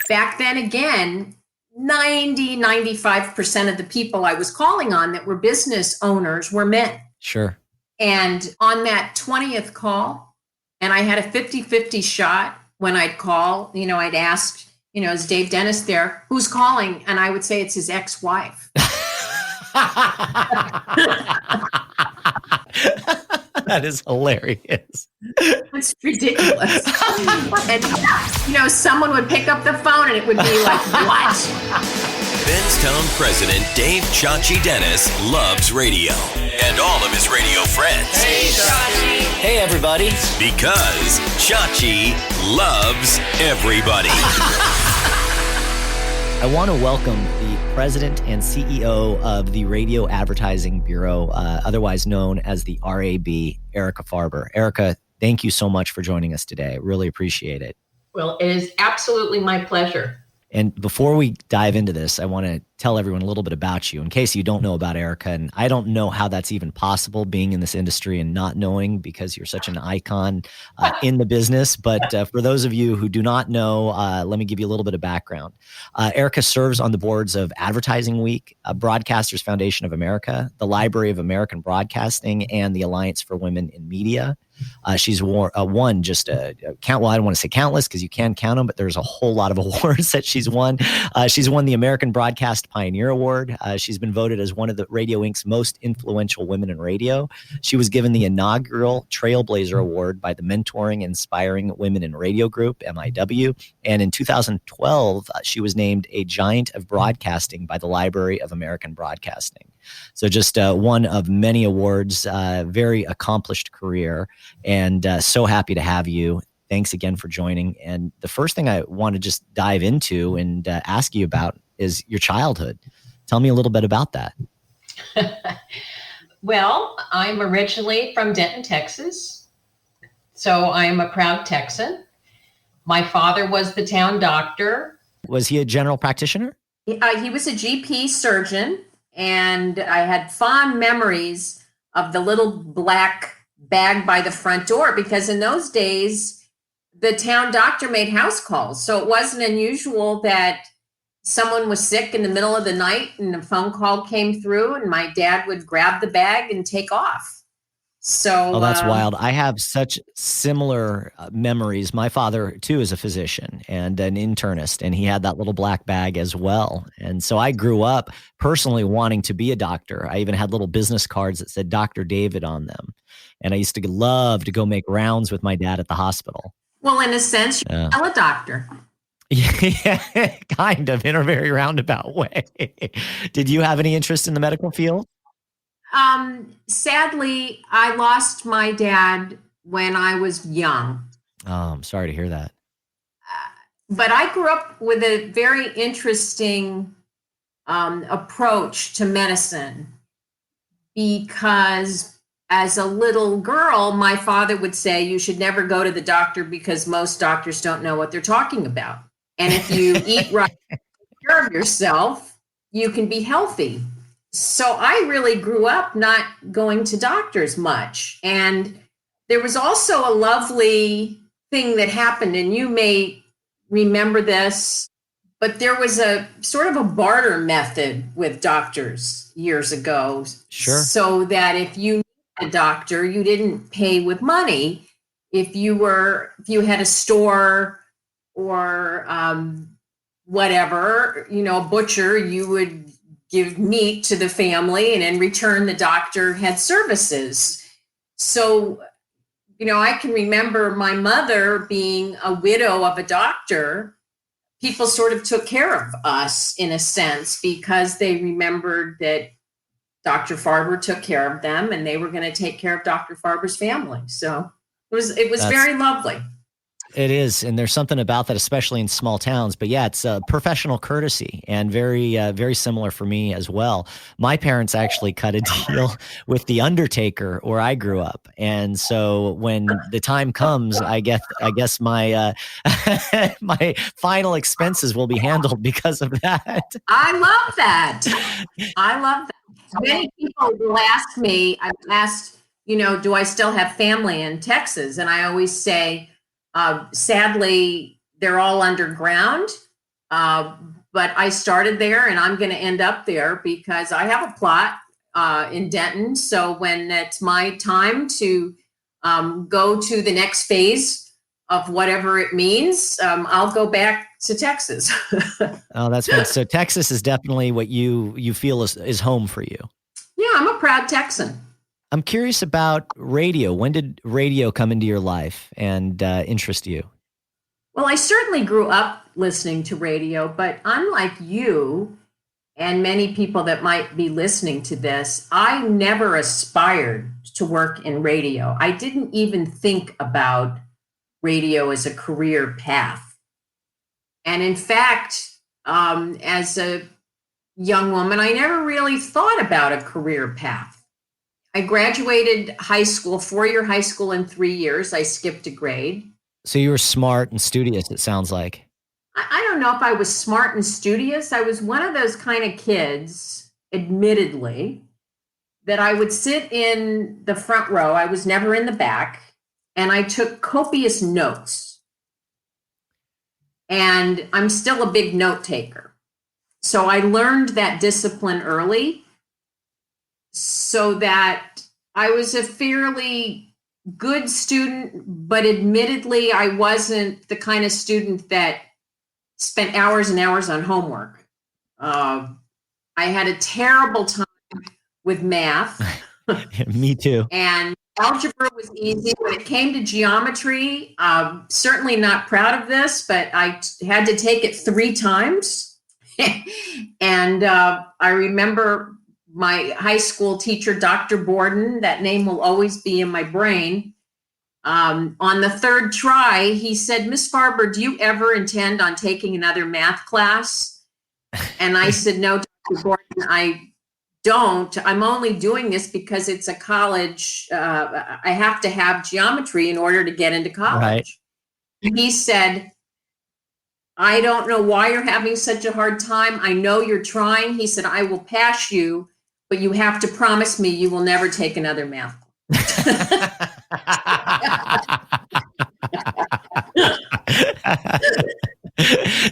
back then, again, 95% of the people I was calling on that were business owners were men. Sure. And on that 20th call, and I had a 50-50 shot when I'd call, I'd ask, is Dave Dennis there? Who's calling? And I would say it's his ex-wife. That is hilarious. It's ridiculous. And, someone would pick up the phone and it would be like, what? Benztown President Dave Chachi Dennis loves radio and all of his radio friends. Hey, Chachi. Hey, everybody. Because Chachi loves everybody. I want to welcome the president and CEO of the Radio Advertising Bureau, otherwise known as the RAB, Erica Farber. Erica, thank you so much for joining us today. I really appreciate it. Well, it is absolutely my pleasure. And before we dive into this, I want to tell everyone a little bit about you in case you don't know about Erica. And I don't know how that's even possible being in this industry and not knowing because you're such an icon in the business. But for those of you who do not know, let me give you a little bit of background. Erica serves on the boards of Advertising Week, Broadcasters Foundation of America, the Library of American Broadcasting, and the Alliance for Women in Media. She's won just I don't want to say countless because you can count them, but there's a whole lot of awards that she's won. She's won the American Broadcast Pioneer Award. She's been voted as one of the Radio Inc.'s most influential women in radio. She was given the inaugural Trailblazer Award by the Mentoring Inspiring Women in Radio Group, MIW. And in 2012, she was named a Giant of Broadcasting by the Library of American Broadcasting. So just one of many awards, very accomplished career, and so happy to have you. Thanks again for joining. And the first thing I want to just dive into and ask you about is your childhood. Tell me a little bit about that. Well, I'm originally from Denton, Texas, so I'm a proud Texan. My father was the town doctor. Was he a general practitioner? He was a GP surgeon. And I had fond memories of the little black bag by the front door because in those days, the town doctor made house calls. So it wasn't unusual that someone was sick in the middle of the night and a phone call came through and my dad would grab the bag and take off. So that's wild. I have such similar memories. My father, too, is a physician and an internist, and he had that little black bag as well. And so I grew up personally wanting to be a doctor. I even had little business cards that said Dr. David on them. And I used to love to go make rounds with my dad at the hospital. Well, in a sense, you're a doctor. Yeah, kind of, in a very roundabout way. Did you have any interest in the medical field? Sadly, I lost my dad when I was young. Oh, I'm sorry to hear that. But I grew up with a very interesting approach to medicine because as a little girl, my father would say, you should never go to the doctor because most doctors don't know what they're talking about. And if you eat right, take care of yourself, you can be healthy. So I really grew up not going to doctors much. And there was also a lovely thing that happened, and you may remember this, but there was a sort of a barter method with doctors years ago. Sure. So that if you needed a doctor, you didn't pay with money. If you had a store or whatever, a butcher, you would give meat to the family, and in return, the doctor had services. So, I can remember my mother being a widow of a doctor. People sort of took care of us in a sense because they remembered that Dr. Farber took care of them and they were going to take care of Dr. Farber's family. So it was very lovely. It is. And there's something about that, especially in small towns. But yeah, it's a professional courtesy and very, very similar for me as well. My parents actually cut a deal with the undertaker where I grew up. And so when the time comes, I guess my my final expenses will be handled because of that. I love that. Many people will ask me, I've asked, do I still have family in Texas? And I always say, sadly, they're all underground, But I started there, and I'm going to end up there because I have a plot in Denton. So when it's my time to go to the next phase of whatever it means, I'll go back to Texas. Oh, that's fun. So Texas is definitely what you feel is home for you. Yeah, I'm a proud Texan. I'm curious about radio. When did radio come into your life and interest you? Well, I certainly grew up listening to radio, but unlike you and many people that might be listening to this, I never aspired to work in radio. I didn't even think about radio as a career path. And in fact, as a young woman, I never really thought about a career path. I graduated high school, 4-year high school in 3 years. I skipped a grade. So you were smart and studious, it sounds like. I don't know if I was smart and studious. I was one of those kind of kids, admittedly, that I would sit in the front row. I was never in the back, and I took copious notes. And I'm still a big note taker. So I learned that discipline early so that I was a fairly good student, but admittedly, I wasn't the kind of student that spent hours and hours on homework. I had a terrible time with math. Me too. And algebra was easy. When it came to geometry, certainly not proud of this, but I had to take it 3 times. And I remember my high school teacher, Dr. Borden, that name will always be in my brain. On the 3rd try, he said, "Miss Farber, do you ever intend on taking another math class?" And I said, "No, Dr. Borden, I don't. I'm only doing this because it's a college. I have to have geometry in order to get into college." Right. He said, "I don't know why you're having such a hard time. I know you're trying." He said, "I will pass you, but you have to promise me you will never take another math class."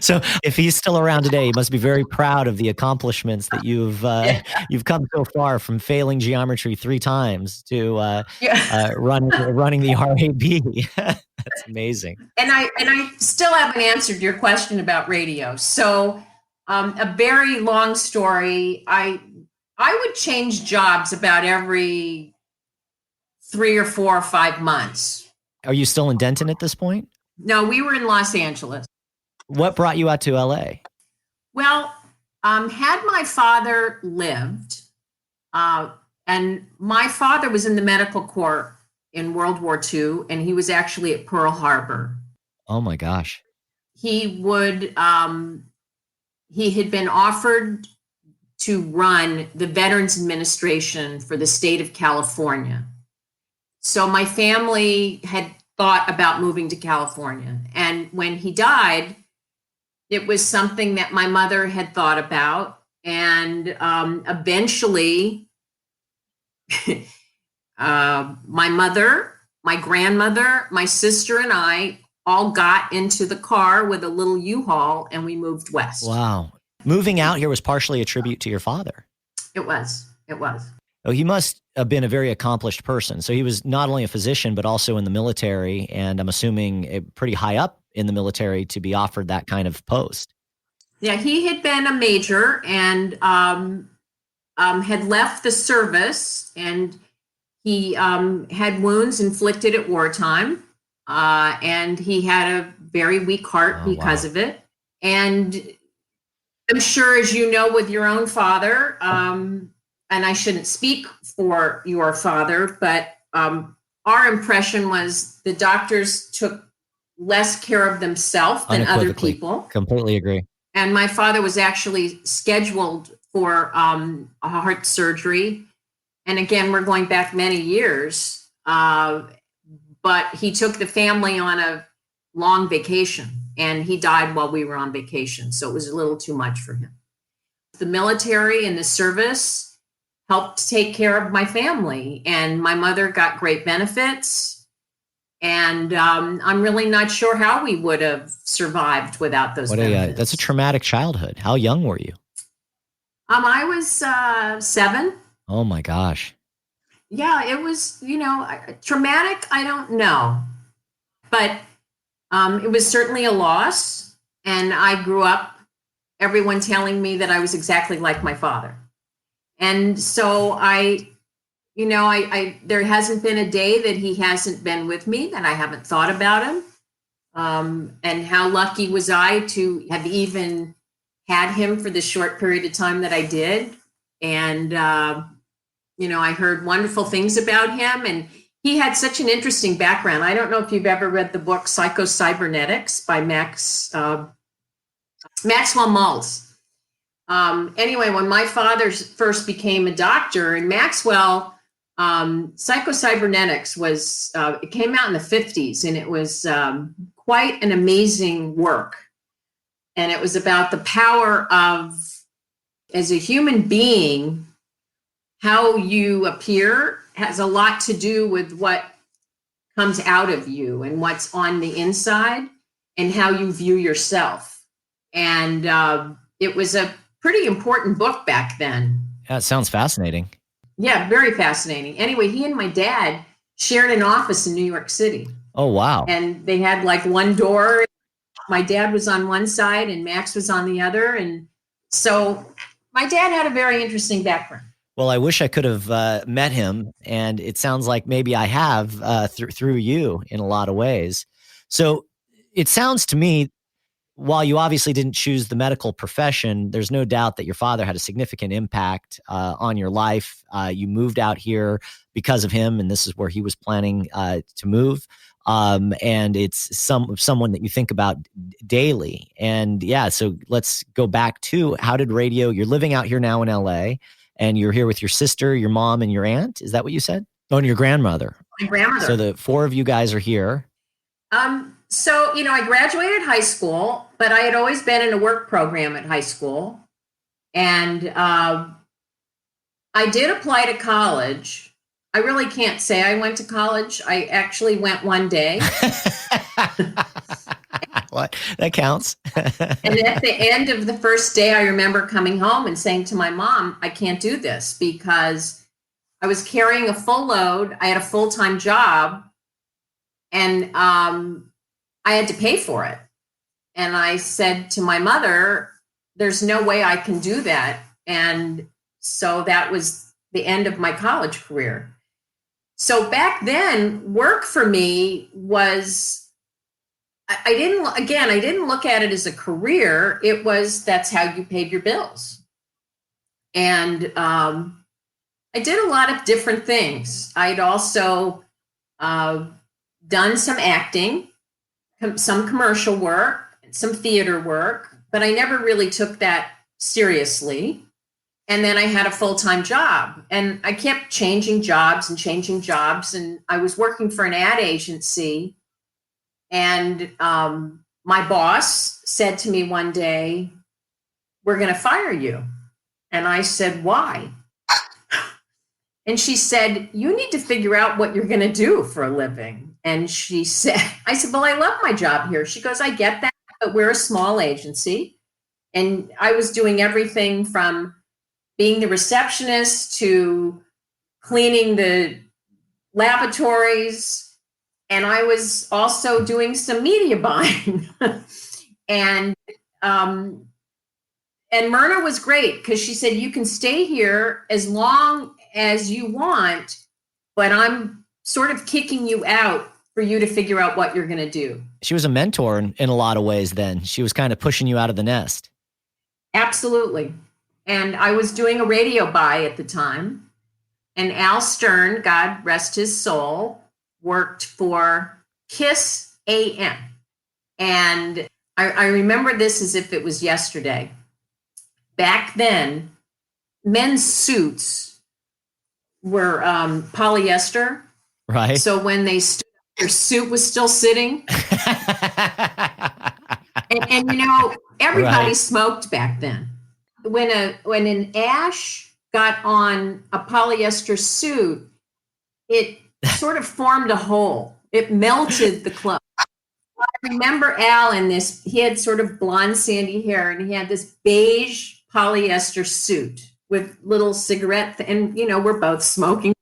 So if he's still around today, he must be very proud of the accomplishments that you've come so far, from failing geometry 3 times to running the RAB. That's amazing. And I still haven't answered your question about radio. So a very long story. I would change jobs about every 3 or 4 or 5 months. Are you still in Denton at this point? No, we were in Los Angeles. What brought you out to LA? Well, had my father lived, and my father was in the medical corps in World War II, and he was actually at Pearl Harbor. Oh my gosh. He had been offered to run the Veterans Administration for the state of California. So my family had thought about moving to California. And when he died, it was something that my mother had thought about. And eventually, my mother, my grandmother, my sister, and I all got into the car with a little U-Haul, and we moved west. Wow. Moving out here was partially a tribute to your father. It was. Oh, he must have been a very accomplished person. So he was not only a physician, but also in the military, and I'm assuming pretty high up in the military to be offered that kind of post. Yeah, he had been a major and had left the service, and he had wounds inflicted at wartime, and he had a very weak heart because of it. And I'm sure, as you know, with your own father, and I shouldn't speak for your father, but our impression was the doctors took less care of themselves than other people. Completely agree. And my father was actually scheduled for a heart surgery. And again, we're going back many years, but he took the family on a long vacation, and he died while we were on vacation. So it was a little too much for him. The military and the service helped take care of my family, and my mother got great benefits. And I'm really not sure how we would have survived without those benefits. That's a traumatic childhood. How young were you? I was 7. Oh my gosh. Yeah, it was, traumatic. I don't know, but it was certainly a loss. And I grew up, everyone telling me that I was exactly like my father. And so there hasn't been a day that he hasn't been with me that I haven't thought about him. And how lucky was I to have even had him for the short period of time that I did. And, I heard wonderful things about him, and he had such an interesting background. I don't know if you've ever read the book Psycho-Cybernetics by Maxwell Maltz. Anyway, when my father first became a doctor, and Maxwell, Psycho-Cybernetics was, it came out in the 50s, and it was quite an amazing work. And it was about the power of, as a human being, how you appear has a lot to do with what comes out of you and what's on the inside and how you view yourself. And it was a pretty important book back then. Yeah, it sounds fascinating. Yeah, very fascinating. Anyway, he and my dad shared an office in New York City. Oh, wow. And they had like one door. My dad was on one side and Max was on the other. And so my dad had a very interesting background. Well, I wish I could have met him, and it sounds like maybe I have through you in a lot of ways. So it sounds to me, while you obviously didn't choose the medical profession, there's no doubt that your father had a significant impact on your life. You moved out here because of him, and this is where he was planning to move. And it's someone that you think about daily. And yeah, so let's go back to, how did radio, you're living out here now in LA, and you're here with your sister, your mom, and your aunt. Is that what you said? Oh, and your grandmother. My grandmother. So the 4 of you guys are here. So, I graduated high school, but I had always been in a work program at high school. And I did apply to college. I really can't say I went to college. I actually went one day. What? That counts. And at the end of the first day, I remember coming home and saying to my mom, I can't do this, because I was carrying a full load. I had a full-time job, and I had to pay for it. And I said to my mother, there's no way I can do that. And so that was the end of my college career. So back then, work for me was, I didn't look at it as a career. It was, that's how you paid your bills. And I did a lot of different things. I'd also done some acting, some commercial work, some theater work, but I never really took that seriously. And then I had a full-time job, and I kept changing jobs. And I was working for an ad agency. And my boss said to me one day, we're going to fire you. And I said, why? And she said, you need to figure out what you're going to do for a living. And I said, well, I love my job here. She goes, I get that, but we're a small agency. And I was doing everything from being the receptionist to cleaning the lavatories. And I was also doing some media buying. And Myrna was great, because she said, you can stay here as long as you want, but I'm sort of kicking you out for you to figure out what you're going to do. She was a mentor in a lot of ways then. She was kind of pushing you out of the nest. Absolutely. And I was doing a radio buy at the time. And Al Stern, God rest his soul, worked for KISS AM. And I remember this as if it was yesterday. Back then, men's suits were polyester. Right. So when they stood up, their suit was still sitting. and everybody Right. smoked back then. When an ash got on a polyester suit, it sort of formed a hole. It melted the clothes. I remember Al in this, he had sort of blonde, sandy hair, and he had this beige polyester suit with little cigarette, and, we're both smoking.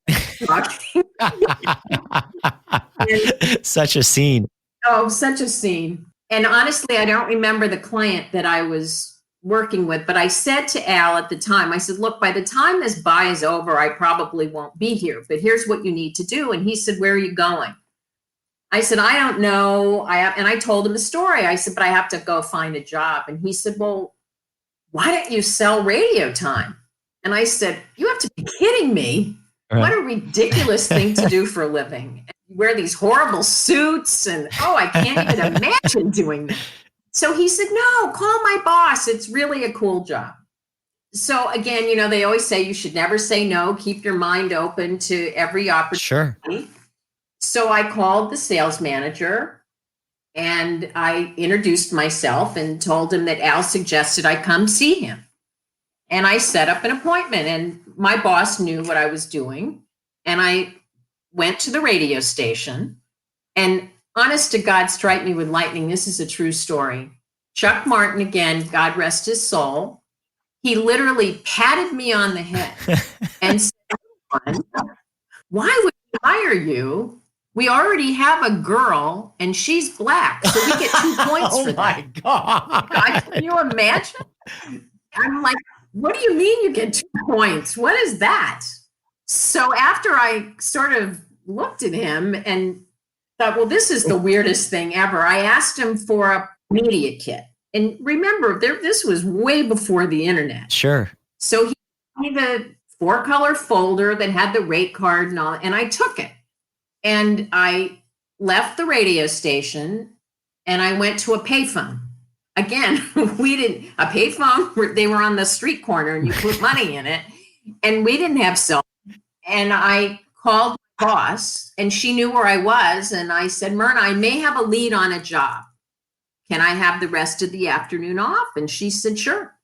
Such a scene. Oh, such a scene. And honestly, I don't remember the client that I was working with, but I said to Al at the time, I said, look, by the time this buy is over, I probably won't be here, but here's what you need to do. And he said, where are you going? I said, I don't know. And I told him the story. I said, but I have to go find a job. And he said, well, why don't you sell radio time? And I said, you have to be kidding me. Right. What a ridiculous thing to do for a living. You wear these horrible suits and, I can't even imagine doing that. So he said, no, call my boss. It's really a cool job. So again, they always say you should never say no. Keep your mind open to every opportunity. Sure. So I called the sales manager and I introduced myself and told him that Al suggested I come see him. And I set up an appointment, and my boss knew what I was doing. And I went to the radio station, and honest to God, strike me with lightning. This is a true story. Chuck Martin, again, God rest his soul. He literally patted me on the head and said, why would we hire you? We already have a girl and she's black, so we get 2 points for that. Oh my God. Can you imagine? I'm like, what do you mean you get 2 points? What is that? So after I sort of looked at him and thought, well, this is the weirdest thing ever, I asked him for a media kit. And remember, this was way before the internet. Sure. So he gave me the 4-color folder that had the rate card and all, and I took it. And I left the radio station and I went to a payphone. Again, a payphone, they were on the street corner and you put money in it. And we didn't have cell phone. And I called my boss and she knew where I was. And I said, Myrna, I may have a lead on a job. Can I have the rest of the afternoon off? And she said, sure.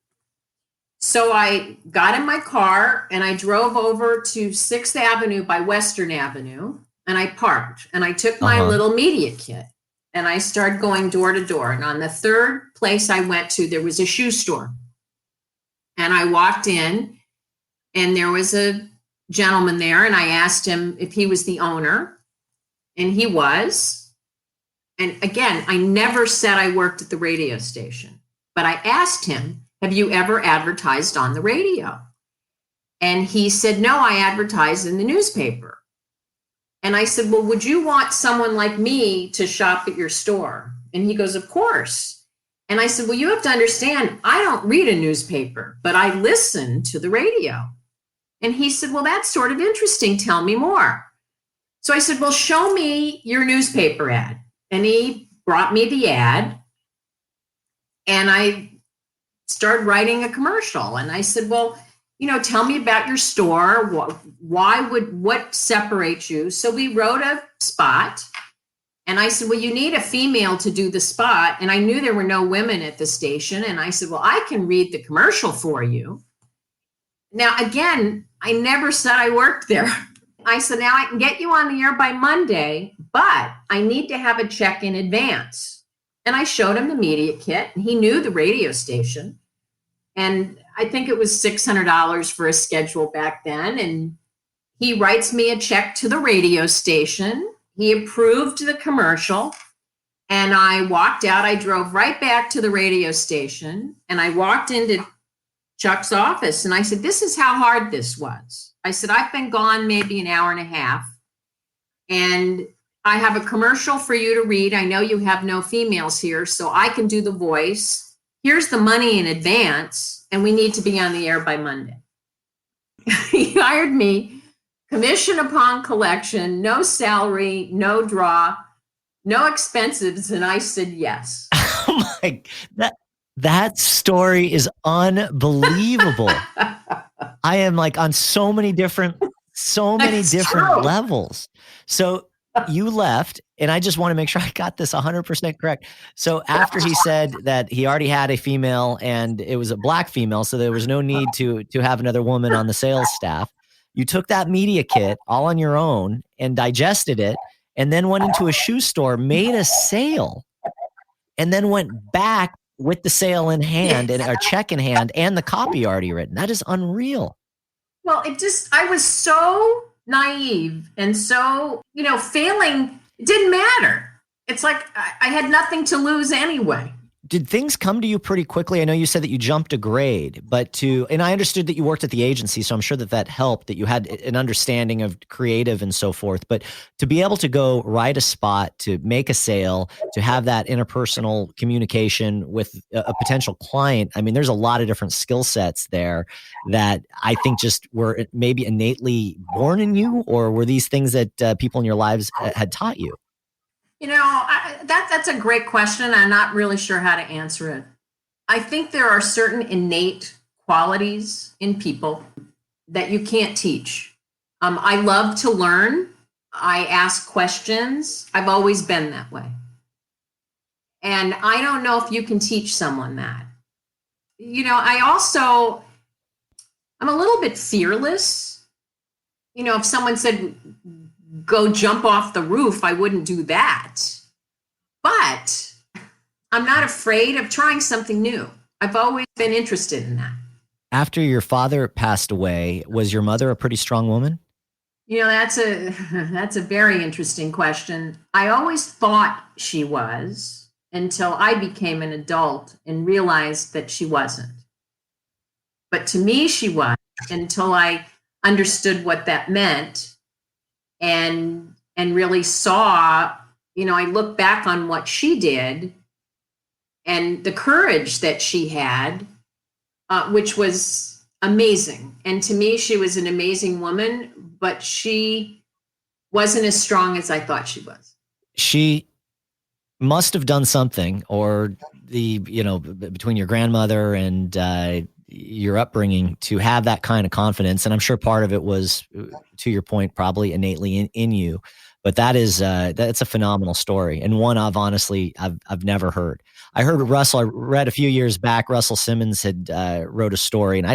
So I got in my car and I drove over to 6th Avenue by Western Avenue. And I parked and I took my little media kit and I started going door to door. And on the third place I went to, there was a shoe store. And I walked in and there was a gentleman there. And I asked him if he was the owner. And he was. And again, I never said I worked at the radio station, but I asked him, have you ever advertised on the radio? And he said, no, I advertised in the newspaper. And I said, well, would you want someone like me to shop at your store? And he goes, of course. And I said, well, you have to understand, I don't read a newspaper, but I listen to the radio. And he said, well, that's sort of interesting. Tell me more. So I said, well, show me your newspaper ad. And he brought me the ad. And I started writing a commercial. And I said, well, tell me about your store. What separates you? So we wrote a spot and I said, well, you need a female to do the spot. And I knew there were no women at the station. And I said, well, I can read the commercial for you. Now, again, I never said I worked there. I said, now I can get you on the air by Monday, but I need to have a check in advance. And I showed him the media kit and he knew the radio station. And I think it was $600 for a schedule back then. And he writes me a check to the radio station. He approved the commercial. And I walked out. I drove right back to the radio station. And I walked into Chuck's office. And I said, this is how hard this was. I said, I've been gone maybe an hour and a half. And I have a commercial for you to read. I know you have no females here, so I can do the voice. Here's the money in advance, and we need to be on the air by Monday. He hired me, commission upon collection, no salary, no draw, no expenses, and I said yes. Oh my, that story is unbelievable. I am like on so many different true. levels. So you left, and I just want to make sure I got this 100% correct. So after he said that he already had a female and it was a black female, so there was no need to have another woman on the sales staff, you took that media kit all on your own and digested it and then went into a shoe store, made a sale, and then went back with the sale in hand and a check in hand and the copy already written. That is unreal. Well, I was so naive and so, failing, it didn't matter. It's like I had nothing to lose anyway. Did things come to you pretty quickly? I know you said that you jumped a grade, and I understood that you worked at the agency, so I'm sure that helped, that you had an understanding of creative and so forth. But to be able to go write a spot, to make a sale, to have that interpersonal communication with a potential client, I mean, there's a lot of different skill sets there that I think just were maybe innately born in you, or were these things that people in your lives had taught you? That's a great question. I'm not really sure how to answer it. I think there are certain innate qualities in people that you can't teach. I love to learn. I ask questions. I've always been that way. And I don't know if you can teach someone that. I'm a little bit fearless. If someone said, go jump off the roof, I wouldn't do that. But I'm not afraid of trying something new. I've always been interested in that. After your father passed away, was your mother a pretty strong woman? That's a very interesting question. I always thought she was until I became an adult and realized that she wasn't. But to me, she was until I understood what that meant. And really saw, I look back on what she did and the courage that she had, which was amazing. And to me, she was an amazing woman, but she wasn't as strong as I thought she was. She must have done something, or between your grandmother and your upbringing, to have that kind of confidence. And I'm sure part of it was, to your point, probably innately in you. But that's a phenomenal story, and one I've never heard. I heard Russell. I read a few years back, Russell Simmons had wrote a story, and I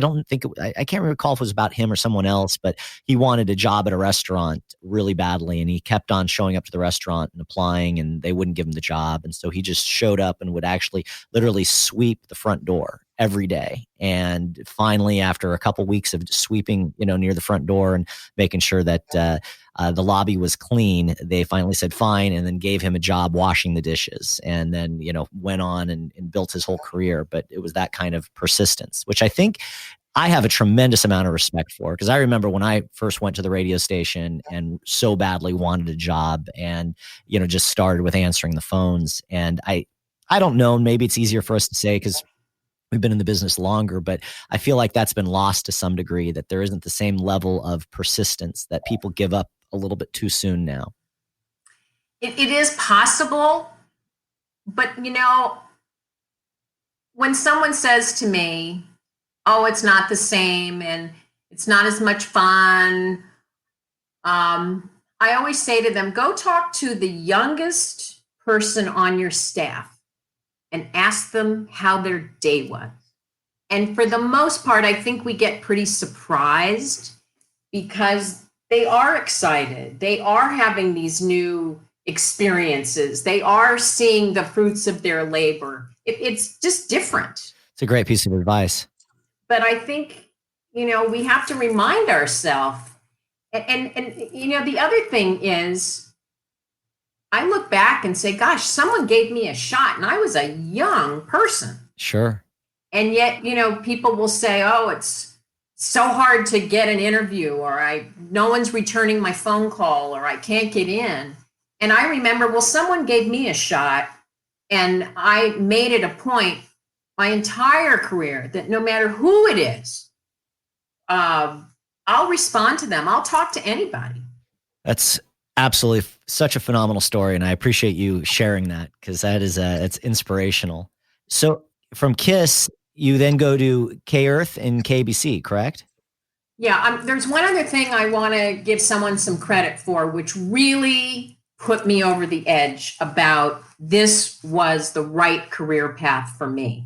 can't recall if it was about him or someone else, but he wanted a job at a restaurant really badly, and he kept on showing up to the restaurant and applying, and they wouldn't give him the job, and so he just showed up and would actually literally sweep the front door every day. And finally, after a couple weeks of sweeping, near the front door and making sure that the lobby was clean, they finally said fine, and then gave him a job washing the dishes, and then, went on and built his whole career. But it was that kind of persistence, which I think I have a tremendous amount of respect for, because I remember when I first went to the radio station and so badly wanted a job, and, just started with answering the phones. And I don't know, maybe it's easier for us to say because we've been in the business longer, but I feel like that's been lost to some degree, that there isn't the same level of persistence, that people give up a little bit too soon now. It is possible, but when someone says to me, oh, it's not the same and it's not as much fun, I always say to them, go talk to the youngest person on your staff and ask them how their day was. And for the most part, I think we get pretty surprised, because they are excited. They are having these new experiences. They are seeing the fruits of their labor. It's just different. It's a great piece of advice. But I think, we have to remind ourselves. And the other thing is, I look back and say, gosh, someone gave me a shot and I was a young person. Sure. And yet, people will say, oh, it's so hard to get an interview, or no one's returning my phone call, or I can't get in. And I remember, well, someone gave me a shot, and I made it a point my entire career that no matter who it is, I'll respond to them. I'll talk to anybody. That's absolutely such a phenomenal story, and I appreciate you sharing that, because that is it's inspirational. So from KISS, you then go to K-Earth and KBC, correct? Yeah, there's one other thing I want to give someone some credit for, which really put me over the edge about this was the right career path for me.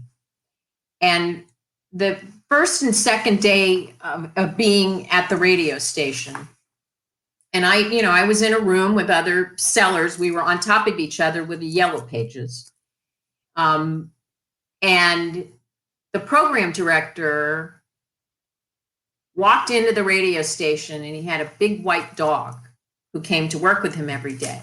And the first and second day of being at the radio station, And I was in a room with other sellers. We were on top of each other with the yellow pages. And the program director walked into the radio station, and he had a big white dog who came to work with him every day.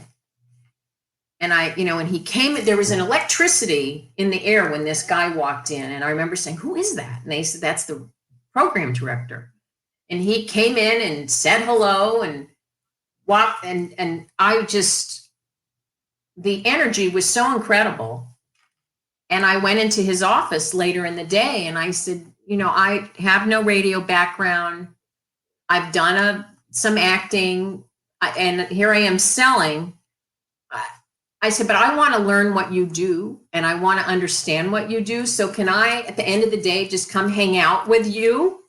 And when he came, there was an electricity in the air when this guy walked in. And I remember saying, "Who is that?" And they said, "That's the program director." And he came in and said hello and walked. And the energy was so incredible. And I went into his office later in the day, and I said, I have no radio background. I've done some acting, and here I am selling. I said, but I want to learn what you do, and I want to understand what you do. So can I, at the end of the day, just come hang out with you?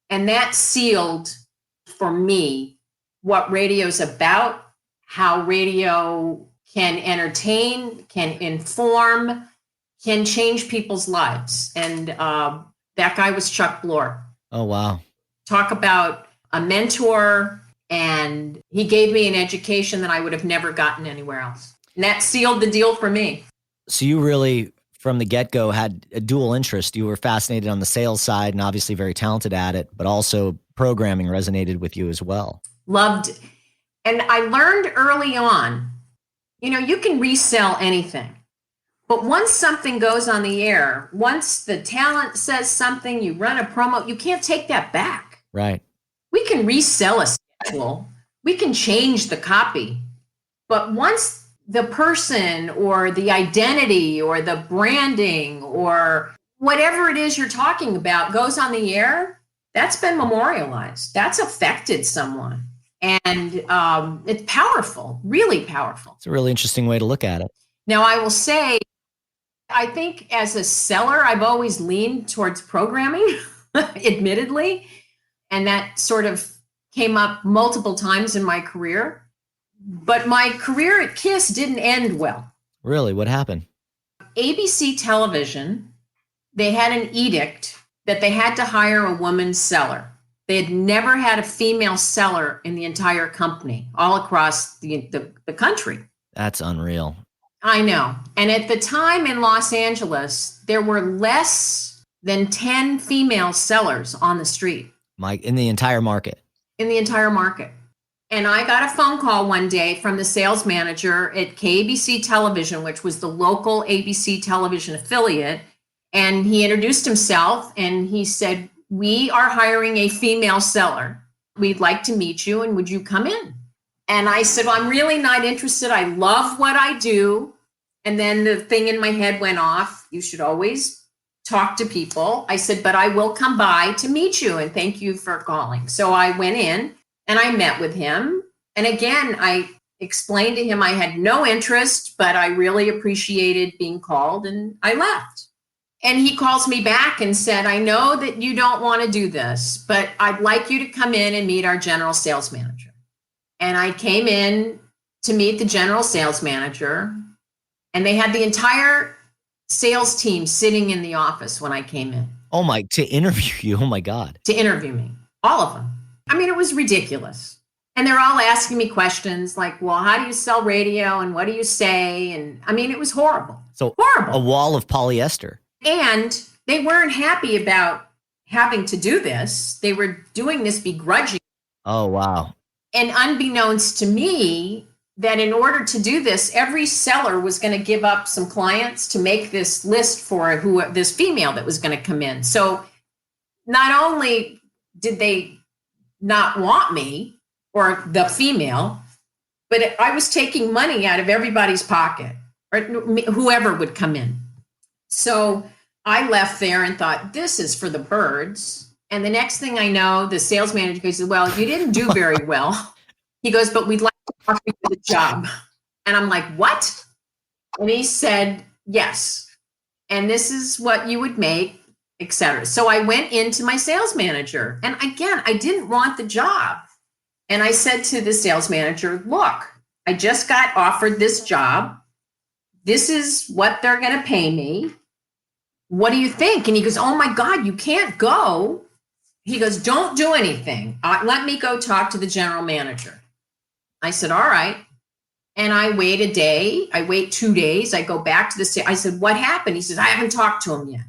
And that sealed for me what radio's about, how radio can entertain, can inform, can change people's lives. And that guy was Chuck Lorre. Oh, wow. Talk about a mentor, and he gave me an education that I would have never gotten anywhere else. And that sealed the deal for me. So you really, from the get-go, had a dual interest. You were fascinated on the sales side and obviously very talented at it, but also programming resonated with you as well. Loved it. And I learned early on, you can resell anything. But once something goes on the air, once the talent says something, you run a promo, you can't take that back. Right. We can resell a schedule. We can change the copy. But once the person or the identity or the branding or whatever it is you're talking about goes on the air, that's been memorialized. That's affected someone. And it's powerful, really powerful. It's a really interesting way to look at it. Now, I will say, I think as a seller, I've always leaned towards programming, admittedly. And that sort of came up multiple times in my career. But my career at KISS didn't end well. Really? What happened? ABC Television, they had an edict that they had to hire a woman seller. They had never had a female seller in the entire company, all across the country. That's unreal. I know. And at the time in Los Angeles, there were less than 10 female sellers on the street. In the entire market? In the entire market. And I got a phone call one day from the sales manager at KABC Television, which was the local ABC television affiliate. And he introduced himself and he said, "We are hiring a female seller. We'd like to meet you, and would you come in?" And I said, "Well, I'm really not interested. I love what I do." And then the thing in my head went off. You should always talk to people. I said, "But I will come by to meet you, and thank you for calling." So I went in and I met with him. And again, I explained to him I had no interest, but I really appreciated being called, and I left. And he calls me back and said, "I know that you don't want to do this, but I'd like you to come in and meet our general sales manager." And I came in to meet the general sales manager, and they had the entire sales team sitting in the office when I came in. To interview you. Oh my God. To interview me. All of them. I mean, it was ridiculous. And they're all asking me questions like, well, how do you sell radio? And what do you say? And I mean, it was horrible. So horrible. A wall of polyester. And they weren't happy about having to do this. They were doing this begrudgingly. Oh, wow. And unbeknownst to me, that in order to do this, every seller was going to give up some clients to make this list for this female that was going to come in. So not only did they not want me or the female, but I was taking money out of everybody's pocket, or whoever would come in. So I left there and thought, this is for the birds. And the next thing I know, the sales manager goes, "Well, you didn't do very well." He goes, "But we'd like to offer you the job." And I'm like, "What?" And he said, "Yes. And this is what you would make, etc." So I went into my sales manager. And again, I didn't want the job. And I said to the sales manager, "Look, I just got offered this job. This is what they're going to pay me. What do you think?" And he goes, "Oh my God, you can't go." He goes, "Don't do anything. Let me go talk to the general manager." I said, all right. And I wait a day. I wait 2 days. I go back to the state. I said, what happened? He says, I haven't talked to him yet.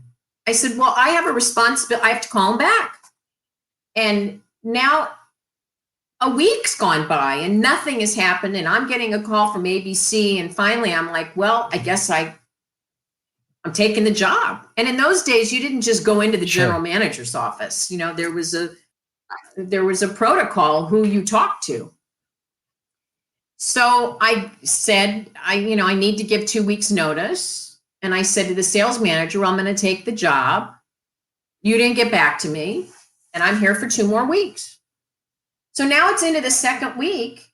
I said, well, I have a responsibility. I have to call him back. And now a week's gone by and nothing has happened. And I'm getting a call from ABC. And finally, I'm like, well, I guess I'm taking the job. And in those days, you didn't just go into the general manager's office. You know, there was a protocol who you talked to. So I said, I need to give 2 weeks notice. And I said to the sales manager, well, I'm going to take the job. You didn't get back to me. And I'm here for 2 more weeks. So now it's into the second week.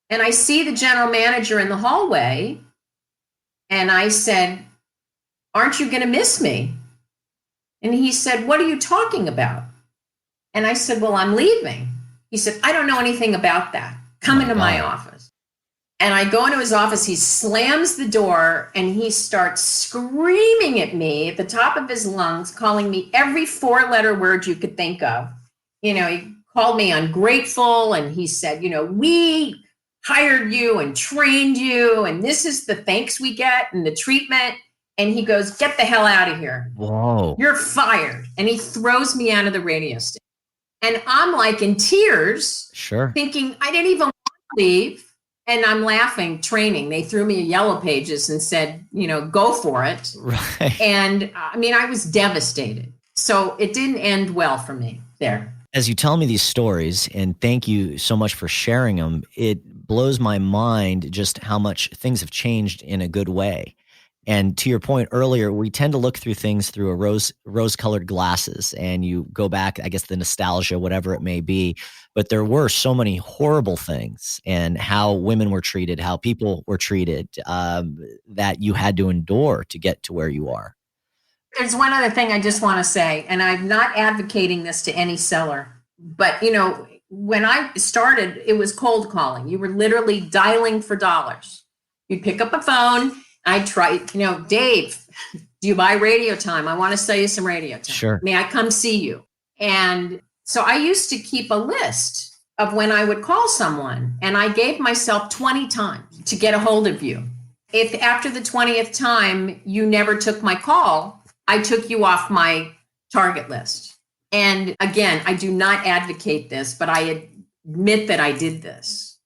And I see the general manager in the hallway. And I said, aren't you going to miss me? And he said, what are you talking about? And I said, well, I'm leaving. He said, I don't know anything about that. Come into my office. And I go into his office, he slams the door and he starts screaming at me at the top of his lungs, calling me every 4-letter word you could think of. You know, he called me ungrateful and he said, you know, we hired you and trained you and this is the thanks we get and the treatment. And he goes, get the hell out of here. Whoa. You're fired. And he throws me out of the radio station. And I'm like in tears, thinking I didn't even want to leave. And I'm laughing, training. They threw me a Yellow Pages and said, you know, go for it. Right. And I mean, I was devastated. So it didn't end well for me there. As you tell me these stories, and thank you so much for sharing them, it blows my mind just how much things have changed in a good way. And to your point earlier, we tend to look through things through a rose-colored glasses, and you go back, I guess, the nostalgia, whatever it may be. But there were so many horrible things, and how women were treated, how people were treated, that you had to endure to get to where you are. There's one other thing I just want to say, and I'm not advocating this to any seller, but you know, when I started, it was cold calling. You were literally dialing for dollars. You'd pick up a phone. I tried, you know, Dave, do you buy radio time? I want to sell you some radio time. Sure. May I come see you? And so I used to keep a list of when I would call someone, and I gave myself 20 times to get a hold of you. If after the 20th time you never took my call, I took you off my target list. And again, I do not advocate this, but I admit that I did this.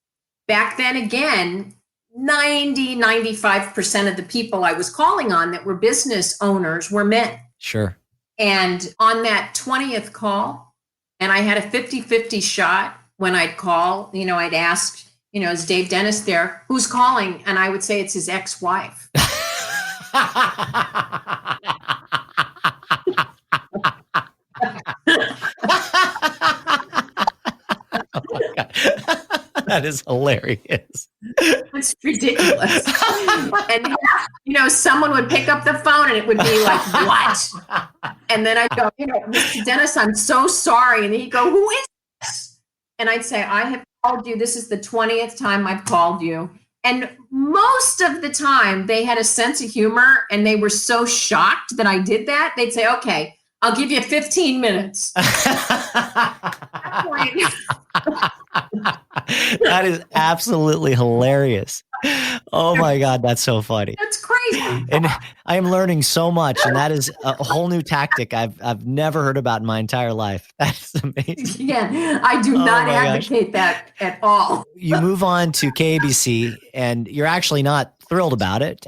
Back then, again, 95% of the people I was calling on that were business owners were men. Sure. And on that 20th call, and I had a 50-50 shot when I'd call, you know, I'd ask, you know, is Dave Dennis there? Who's calling? And I would say it's his ex-wife. That is hilarious. It's ridiculous. And, you know, someone would pick up the phone and it would be like, what? And then I'd go, you know, Mr. Dennis, I'm so sorry. And he'd go, who is this? And I'd say, I have called you. This is the 20th time I've called you. And most of the time they had a sense of humor and they were so shocked that I did that. They'd say, okay, I'll give you 15 minutes. That is absolutely hilarious. Oh my God, that's so funny. That's crazy. And I am learning so much, and that is a whole new tactic I've never heard about in my entire life. That's amazing. Yeah, I do not advocate that at all. You move on to KABC, and you're actually not thrilled about it,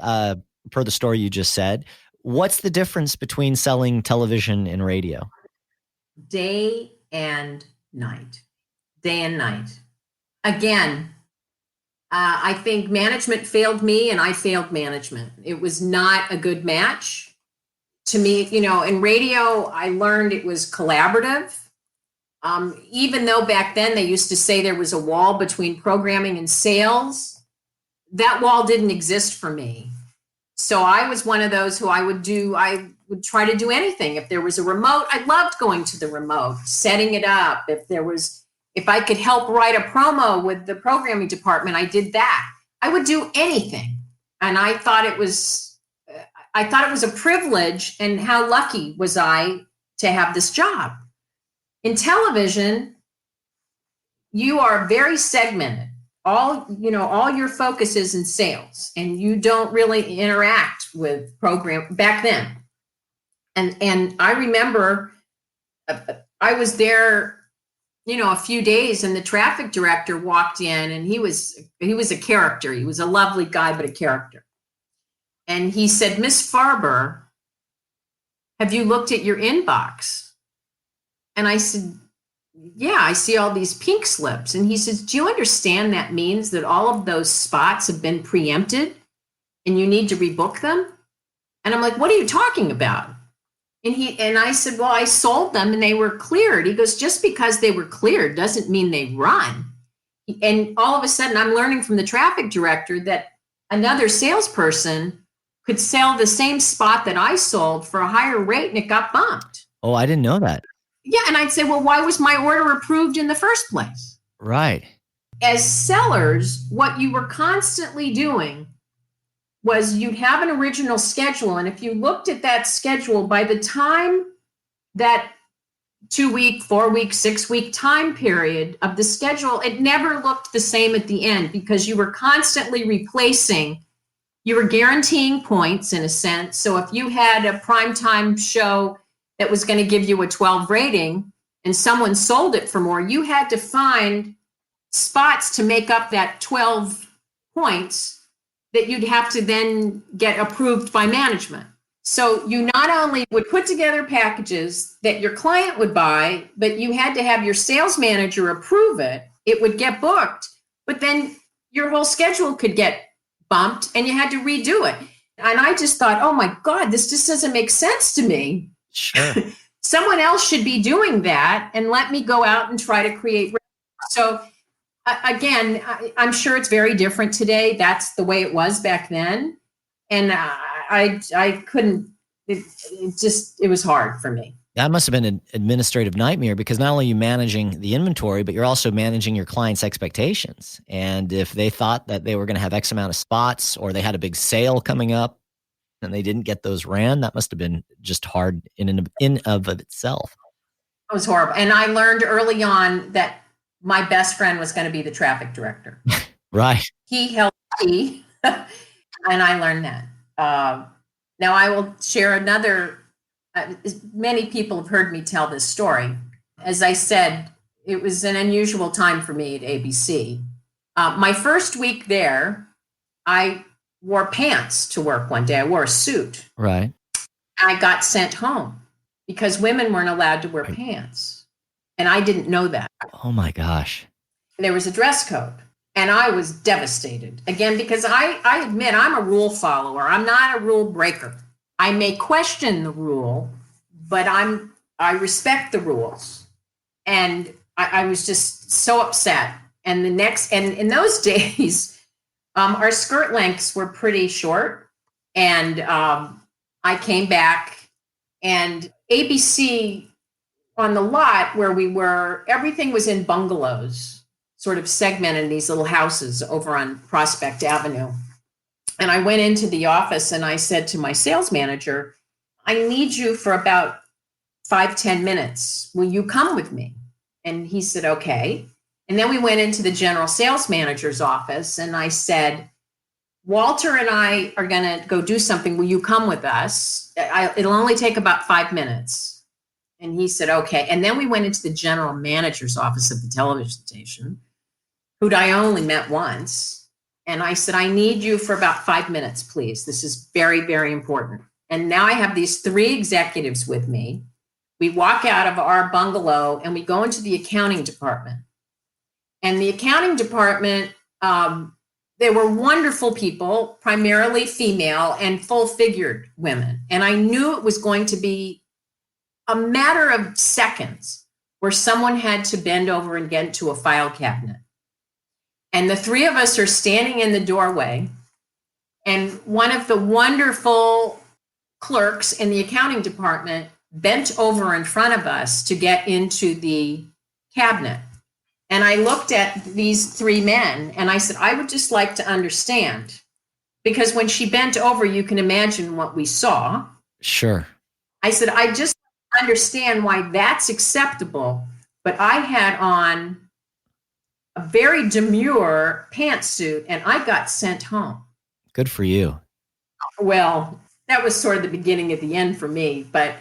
per the story you just said. What's the difference between selling television and radio? Day and night. Day and night. Again, I think management failed me and I failed management. It was not a good match. To me, you know, in radio, I learned it was collaborative. Even though back then they used to say there was a wall between programming and sales, that wall didn't exist for me. So I was one of those who I would try to do anything. If there was a remote, I loved going to the remote, setting it up. If I could help write a promo with the programming department, I did that. I would do anything. And I thought it was a privilege, and how lucky was I to have this job. In television, you are very segmented. all your focus is in sales, and you don't really interact with program back then. And I remember I was there, a few days, and the traffic director walked in, and he was a character. He was a lovely guy, but a character. And he said, "Miss Farber, have you looked at your inbox?" And I said, "Yeah, I see all these pink slips." And he says, "Do you understand that means that all of those spots have been preempted and you need to rebook them?" And I'm like, "What are you talking about?" And I said, "Well, I sold them and they were cleared." He goes, "Just because they were cleared doesn't mean they run." And all of a sudden I'm learning from the traffic director that another salesperson could sell the same spot that I sold for a higher rate, and it got bumped. Oh, I didn't know that. Yeah. And I'd say, well, why was my order approved in the first place? Right. As sellers, what you were constantly doing was you'd have an original schedule. And if you looked at that schedule, by the time that 2-week, 4-week, 6-week time period of the schedule, it never looked the same at the end, because you were constantly replacing. You were guaranteeing points in a sense. So if you had a primetime show that was going to give you a 12 rating and someone sold it for more, you had to find spots to make up that 12 points that you'd have to then get approved by management. So you not only would put together packages that your client would buy, but you had to have your sales manager approve it. It would get booked, but then your whole schedule could get bumped and you had to redo it. And I just thought, oh my God, this just doesn't make sense to me. Sure. Someone else should be doing that and let me go out and try to create. So again, I'm sure it's very different today. That's the way it was back then. And I couldn't, it was hard for me. That must have been an administrative nightmare, because not only are you managing the inventory, but you're also managing your clients' expectations. And if they thought that they were going to have X amount of spots, or they had a big sale coming up and they didn't get those ran, that must have been just hard in of itself. It was horrible. And I learned early on that my best friend was going to be the traffic director. Right. He helped me, and I learned that. Now I will share another. Many people have heard me tell this story. As I said, it was an unusual time for me at ABC. My first week there, I wore pants to work one day. I wore a suit. Right. I got sent home because women weren't allowed to wear pants. And I didn't know that. Oh my gosh. There was a dress code, and I was devastated. Again, because I admit I'm a rule follower. I'm not a rule breaker. I may question the rule, but I respect the rules. And I was just so upset. And in those days, our skirt lengths were pretty short. And I came back, and ABC on the lot where we were, everything was in bungalows, sort of segmented in these little houses over on Prospect Avenue. And I went into the office and I said to my sales manager, "I need you for about 5-10 minutes. Will you come with me?" And he said, "Okay." And then we went into the general sales manager's office, and I said, "Walter and I are going to go do something. Will you come with us? It'll only take about 5 minutes. And he said, "Okay." And then we went into the general manager's office of the television station, who'd I only met once. And I said, "I need you for about 5 minutes, please. This is very, very important." And now I have these 3 executives with me. We walk out of our bungalow and we go into the accounting department. And the accounting department, they were wonderful people, primarily female and full-figured women. And I knew it was going to be a matter of seconds where someone had to bend over and get into a file cabinet. And the 3 of us are standing in the doorway, and one of the wonderful clerks in the accounting department bent over in front of us to get into the cabinet. And I looked at these 3 men and I said, "I would just like to understand," because when she bent over, you can imagine what we saw. Sure. I said, "I just understand why that's acceptable, but I had on a very demure pantsuit, and I got sent home. Good for you. Well, that was sort of the beginning of the end for me, but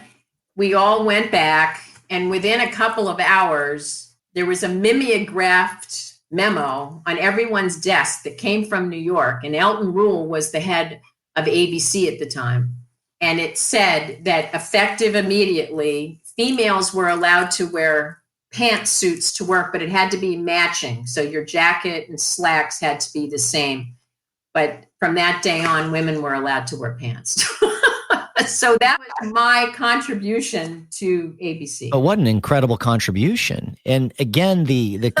we all went back, and within a couple of hours, there was a mimeographed memo on everyone's desk that came from New York, and Elton Rule was the head of ABC at the time. And it said that effective immediately, females were allowed to wear pantsuits to work, but it had to be matching. So your jacket and slacks had to be the same. But from that day on, women were allowed to wear pants. So that was my contribution to ABC. But what an incredible contribution. And again, the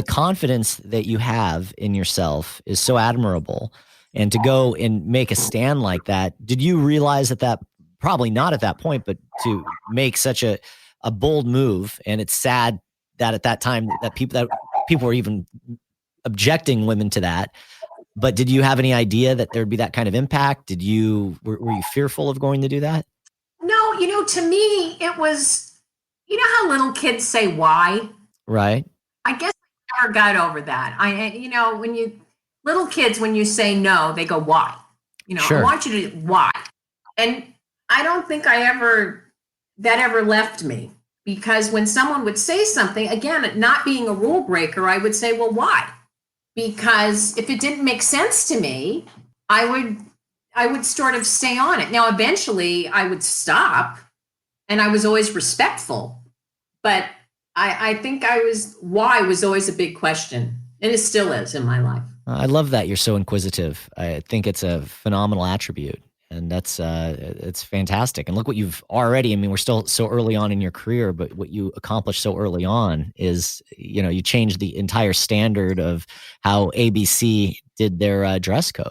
confidence that you have in yourself is so admirable. And to go and make a stand like that, did you realize that probably not at that point, but to make such a bold move? And it's sad that at that time that people were even objecting women to that. But did you have any idea that there'd be that kind of impact? Were you fearful of going to do that? No, to me, it was, how little kids say why? Right. I guess I never got over that. Little kids, when you say no, they go, why? Sure. I want you to, why? And I don't think that ever left me, because when someone would say something, again, not being a rule breaker, I would say, well, why? Because if it didn't make sense to me, I would sort of stay on it. Now, eventually I would stop, and I was always respectful, but I think why was always a big question, and it still is in my life. I love that you're so inquisitive. I think it's a phenomenal attribute, and that's it's fantastic. And look what you've already, we're still so early on in your career, but what you accomplished so early on is, you changed the entire standard of how ABC did their dress code.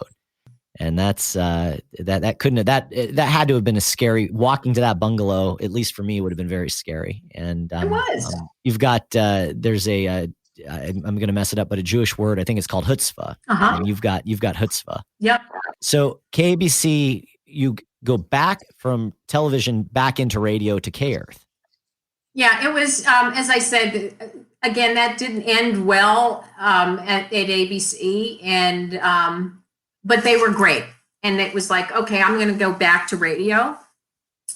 And that's that had to have been a scary, walking to that bungalow, at least for me, would have been very scary. And it was. You've got there's a I'm going to mess it up, but a Jewish word, I think it's called chutzpah. And you've got chutzpah. Yep. So KABC, you go back from television back into radio to K-Earth. Yeah, it was, as I said, again, that didn't end well at ABC, and but they were great. And it was like, okay, I'm going to go back to radio.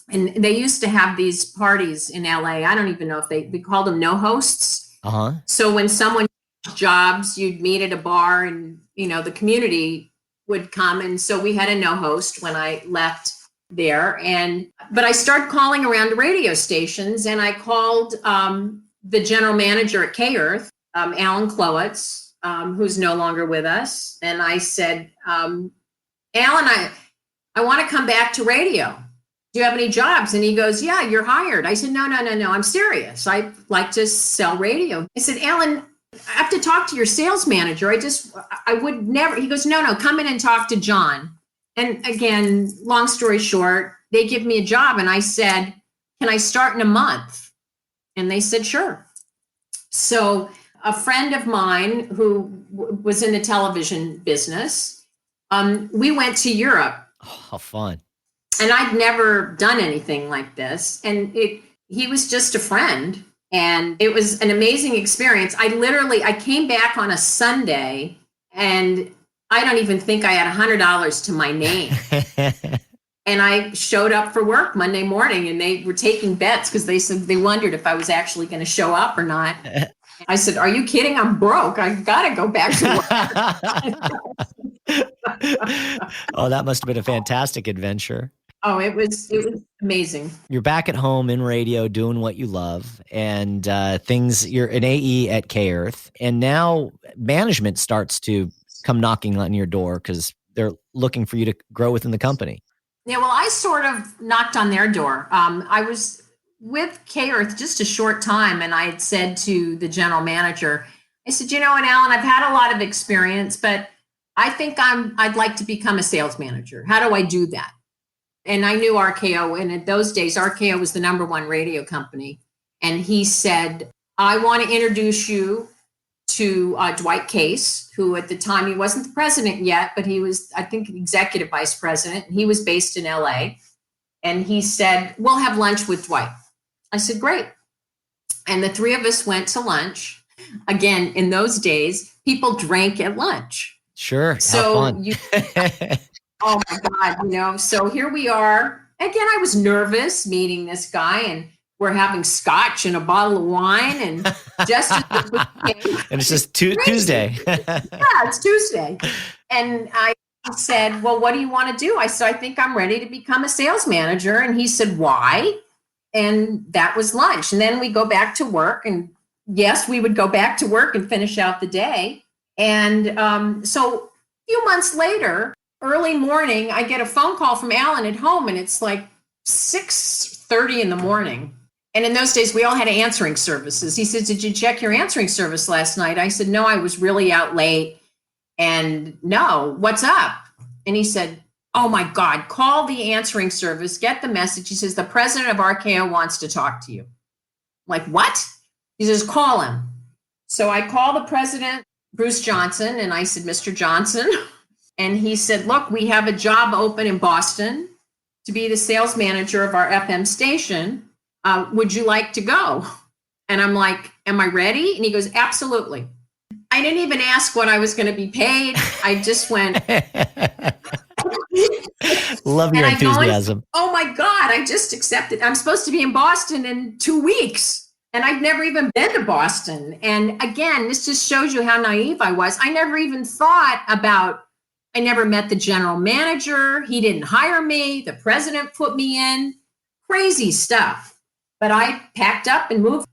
And they used to have these parties in LA. I don't even know if they called them no hosts. So when someone changed jobs, you'd meet at a bar, and the community would come. And so we had a no host when I left there. But I started calling around to radio stations, and I called the general manager at K-Earth, Alan Clowitz, who's no longer with us. And I said, Alan, I want to come back to radio. Do you have any jobs? And he goes, yeah, you're hired. I said, no, I'm serious. I like to sell radio. I said, Alan, I have to talk to your sales manager. I would never. He goes, no, come in and talk to John. And again, long story short, they give me a job. And I said, can I start in a month? And they said, sure. So a friend of mine who was in the television business, we went to Europe. Oh, how fun. And I'd never done anything like this. And he was just a friend. And it was an amazing experience. I came back on a Sunday, and I don't even think I had $100 to my name. And I showed up for work Monday morning, and they were taking bets because they said they wondered if I was actually going to show up or not. I said, are you kidding? I'm broke. I got to go back to work. Oh, that must have been a fantastic adventure. Oh, it was amazing. You're back at home in radio doing what you love, and you're an AE at K-Earth, and now management starts to come knocking on your door because they're looking for you to grow within the company. Yeah, well, I sort of knocked on their door. I was with K-Earth just a short time, and I had said to the general manager, I said, you know what, Alan, I've had a lot of experience, but I think I'd like to become a sales manager. How do I do that? And I knew RKO, and at those days, RKO was the number one radio company. And he said, I want to introduce you to Dwight Case, who at the time, he wasn't the president yet, but he was, I think, executive vice president. He was based in LA. And he said, we'll have lunch with Dwight. I said, great. And the three of us went to lunch. again, in those days, people drank at lunch. Sure. So Have fun. oh my God, so here we are. Again, I was nervous meeting this guy, and we're having scotch and a bottle of wine, and just as the food came, And it's just Tuesday. yeah, it's Tuesday. And I said, well, what do you want to do? I said, I think I'm ready to become a sales manager. And he said, why? And that was lunch. And then we go back to work. And yes, we would go back to work and finish out the day. And so a few months later, early morning, I get a phone call from Alan at home, and it's like 6:30 in the morning. And in those days, we all had answering services. He said, did you check your answering service last night? I said, no, I was really out late. And no, what's up? And he said, oh my God, call the answering service, get the message. He says, the president of RKO wants to talk to you. I'm like, what? He says, call him. So I call the president, Bruce Johnson, and I said, Mr. Johnson. And he said, look, we have a job open in Boston to be the sales manager of our FM station. Would you like to go? And I'm like, am I ready? And he goes, absolutely. I didn't even ask what I was going to be paid. I just went. Love your enthusiasm. Oh my God, I just accepted. I'm supposed to be in Boston in 2 weeks. And I'd never even been to Boston. And again, this just shows you how naive I was. I never even thought about, I never met the general manager. He didn't hire me. The president put me in. Crazy stuff. But I packed up and moved.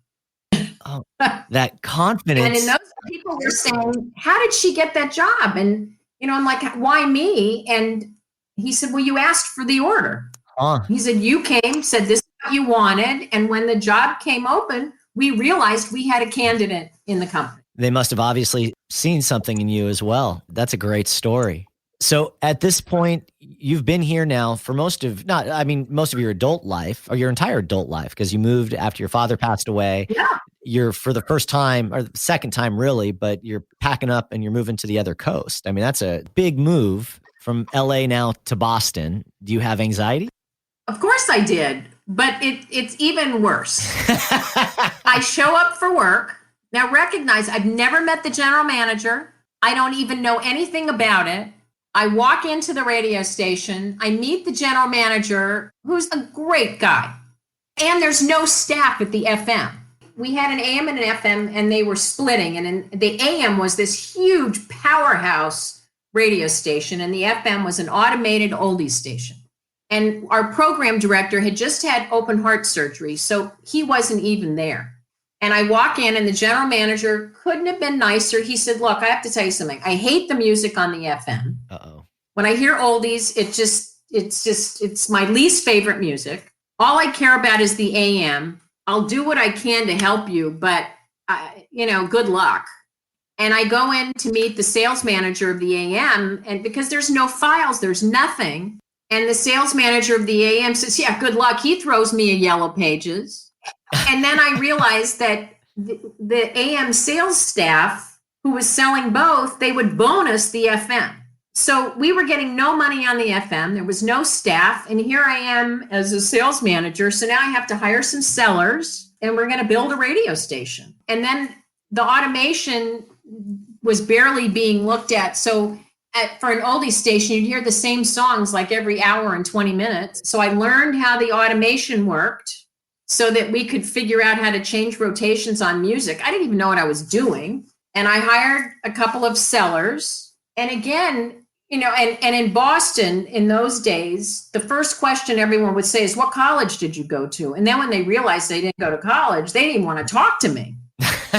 Oh, that confidence. And in those people were saying, how did she get that job? And, I'm like, why me? And he said, well, you asked for the order. He said, you came, said this is what you wanted. And when the job came open, we realized we had a candidate in the company. They must have obviously seen something in you as well. That's a great story. So at this point, you've been here now for most of your adult life, or your entire adult life, because you moved after your father passed away. Yeah. You're for the first time, or the second time really, but you're packing up and you're moving to the other coast. I mean, that's a big move from LA now to Boston. Do you have anxiety? Of course I did, but it's even worse. I show up for work. Now recognize I've never met the general manager. I don't even know anything about it. I walk into the radio station. I meet the general manager, who's a great guy. And there's no staff at the FM. We had an AM and an FM, and they were splitting. And the AM was this huge powerhouse radio station, and the FM was an automated oldies station. And our program director had just had open heart surgery, so he wasn't even there. And I walk in, and the general manager couldn't have been nicer. He said, look, I have to tell you something. I hate the music on the FM. Uh-oh. When I hear oldies, it's my least favorite music. All I care about is the AM. I'll do what I can to help you, but, good luck. And I go in to meet the sales manager of the AM, and because there's no files, there's nothing. And the sales manager of the AM says, yeah, good luck. He throws me a Yellow Pages. And then I realized that the AM sales staff who was selling both, they would bonus the FM. So we were getting no money on the FM. There was no staff. And here I am as a sales manager. So now I have to hire some sellers, and we're going to build a radio station. And then the automation was barely being looked at. So for an oldie station, you'd hear the same songs like every hour and 20 minutes. So I learned how the automation worked so that we could figure out how to change rotations on music. I didn't even know what I was doing. And I hired a couple of sellers. And again, and in Boston in those days, the first question everyone would say is, what college did you go to? And then when they realized they didn't go to college, they didn't want to talk to me.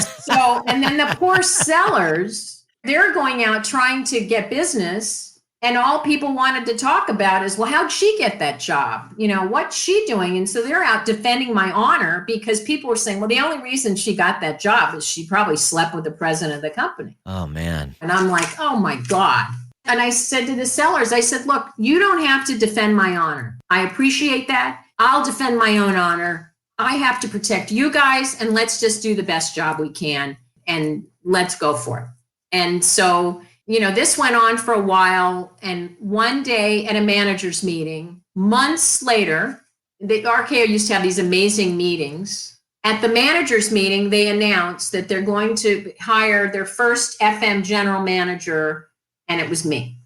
So, and then the poor sellers, they're going out trying to get business. And all people wanted to talk about is, well, how'd she get that job? What's she doing? And so they're out defending my honor because people were saying, well, the only reason she got that job is she probably slept with the president of the company. Oh, man. And I'm like, oh, my God. And I said to the sellers, I said, look, you don't have to defend my honor. I appreciate that. I'll defend my own honor. I have to protect you guys, and let's just do the best job we can, and let's go for it. And so, this went on for a while. And one day at a manager's meeting, months later, the RKO used to have these amazing meetings. At the managers meeting, they announced that they're going to hire their first FM general manager, and it was me.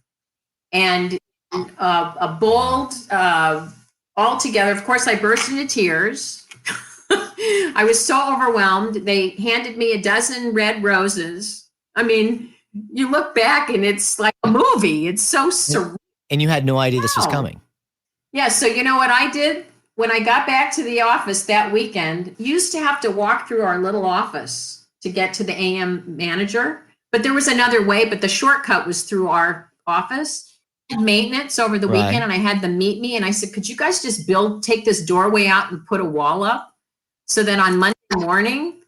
And a bold, altogether, of course, I burst into tears. I was so overwhelmed. They handed me a dozen red roses. I mean, you look back and it's like a movie. It's so surreal. And you had no idea this was coming. Yeah. So you know what I did? When I got back to the office that weekend, used to have to walk through our little office to get to the AM manager. But there was another way, but the shortcut was through our office. Maintenance over the weekend, and I had them meet me. And I said, could you guys just take this doorway out and put a wall up? So then on Monday morning,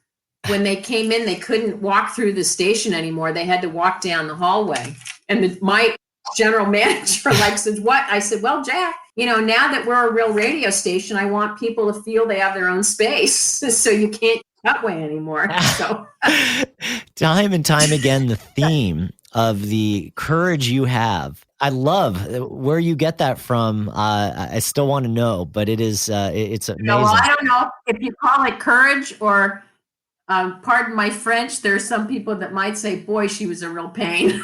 when they came in, they couldn't walk through the station anymore. They had to walk down the hallway. And my general manager said, what? I said, well, Jack, now that we're a real radio station, I want people to feel they have their own space. So you can't that way anymore. So time and time again, the theme of the courage you have. I love where you get that from. I still want to know, but it's amazing. Well, I don't know if you call it courage or, pardon my French, there are some people that might say, boy, she was a real pain.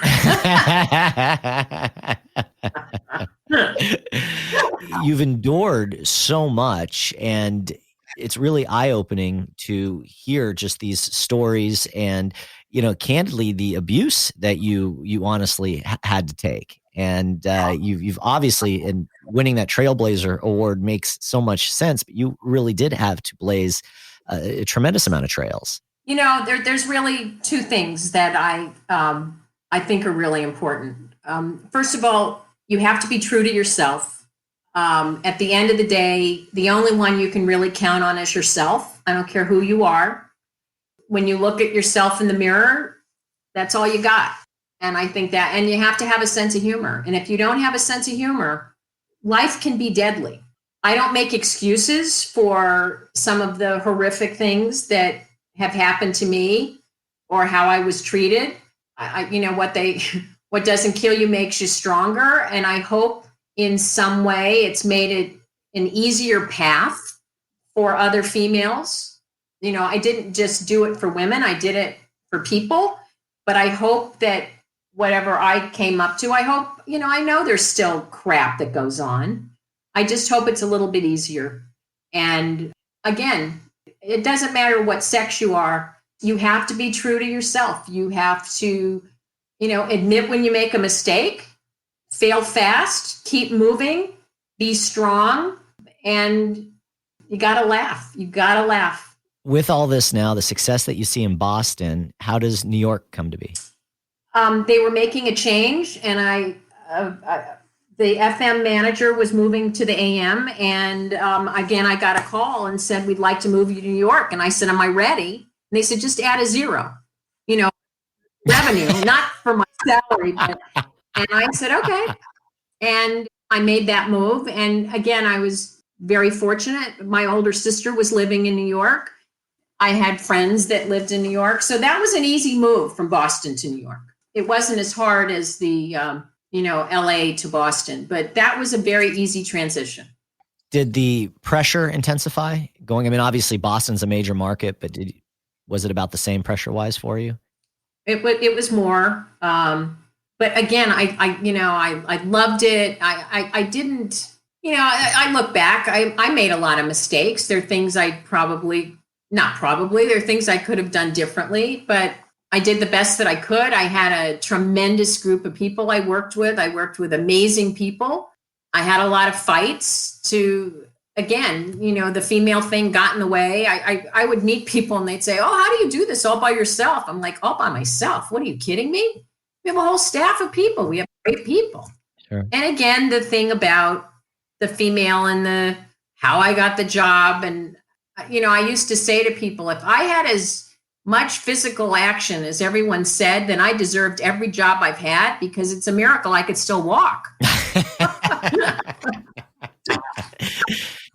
You've endured so much, and it's really eye-opening to hear just these stories and, candidly, the abuse that you honestly had to take. And you've obviously, in winning that Trailblazer Award makes so much sense, but you really did have to blaze a tremendous amount of trails. There's really two things that I think are really important. First of all, you have to be true to yourself. At the end of the day, the only one you can really count on is yourself. I don't care who you are. When you look at yourself in the mirror, that's all you got. And I think that, and you have to have a sense of humor. And if you don't have a sense of humor, life can be deadly. I don't make excuses for some of the horrific things that have happened to me or how I was treated. What doesn't kill you makes you stronger. And I hope in some way it's made it an easier path for other females. I didn't just do it for women. I did it for people. But I hope that whatever I came up to, I hope, I know there's still crap that goes on. I just hope it's a little bit easier. And again, it doesn't matter what sex you are. You have to be true to yourself. You have to, admit when you make a mistake, fail fast, keep moving, be strong, and you got to laugh. You got to laugh. With all this now, the success that you see in Boston, how does New York come to be? They were making a change, and the FM manager was moving to the AM. And again, I got a call and said, we'd like to move you to New York. And I said, am I ready? And they said, just add a zero, revenue, not for my salary. And I said, okay. And I made that move. And again, I was very fortunate. My older sister was living in New York. I had friends that lived in New York. So that was an easy move from Boston to New York. It wasn't as hard as the, LA to Boston, but that was a very easy transition. Did the pressure intensify obviously Boston's a major market, but was it about the same pressure wise for you? It was more, but again, I loved it. I didn't, I look back, I made a lot of mistakes. There are things there are things I could have done differently, but I did the best that I could. I had a tremendous group of people I worked with. I worked with amazing people. I had a lot of fights the female thing got in the way. I would meet people and they'd say, oh, how do you do this all by yourself? I'm like, all by myself? What are you kidding me? We have a whole staff of people. We have great people. Sure. And again, the thing about the female and how I got the job. And, I used to say to people, if I had as much physical action as everyone said, then I deserved every job I've had, because it's a miracle I could still walk.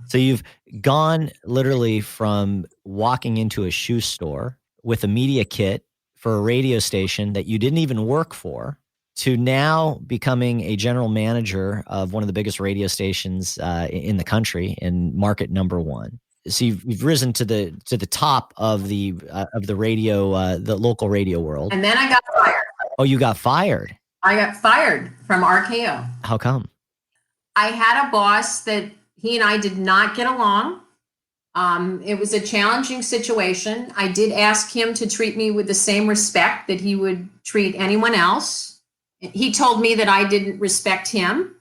So you've gone literally from walking into a shoe store with a media kit for a radio station that you didn't even work for, to now becoming a general manager of one of the biggest radio stations in the country, in market number one. So you've risen to the top of the radio, the local radio world. And then I got fired. Oh, you got fired. I got fired from RKO. How come? I had a boss that he and I did not get along. It was a challenging situation. I did ask him to treat me with the same respect that he would treat anyone else. He told me that I didn't respect him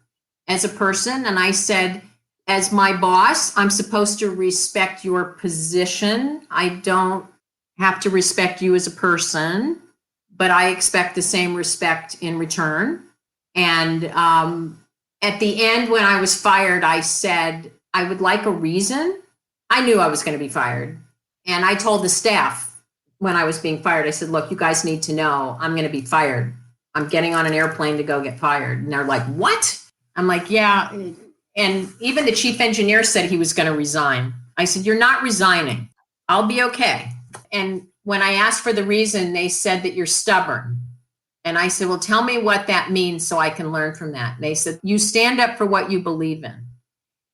as a person. And I said, as my boss, I'm supposed to respect your position. I don't have to respect you as a person, but I expect the same respect in return. And at the end, when I was fired, I said, I would like a reason. I knew I was going to be fired. And I told the staff when I was being fired, I said, look, you guys need to know I'm going to be fired. I'm getting on an airplane to go get fired. And they're like, what? I'm like, yeah. And even the chief engineer said he was going to resign. I said, you're not resigning. I'll be okay. And when I asked for the reason, they said that you're stubborn. And I said, well, tell me what that means so I can learn from that. And they said, you stand up for what you believe in.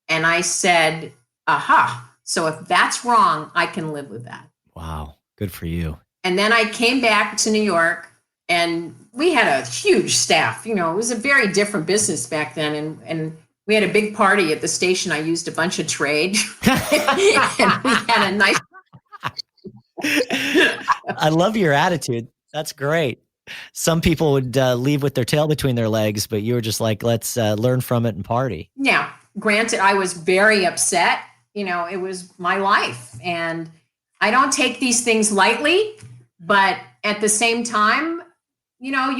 And I said, aha. So if that's wrong, I can live with that. Wow. Good for you. And then I came back to New York, and we had a huge staff. You know, it was a very different business back then. And we had a big party at the station. I used a bunch of trade. And we had a nice. I love your attitude. That's great. Some people would leave with their tail between their legs, but you were just like, let's learn from it and party. Yeah. Granted, I was very upset. You know, it was my life. And I don't take these things lightly, but at the same time, you know,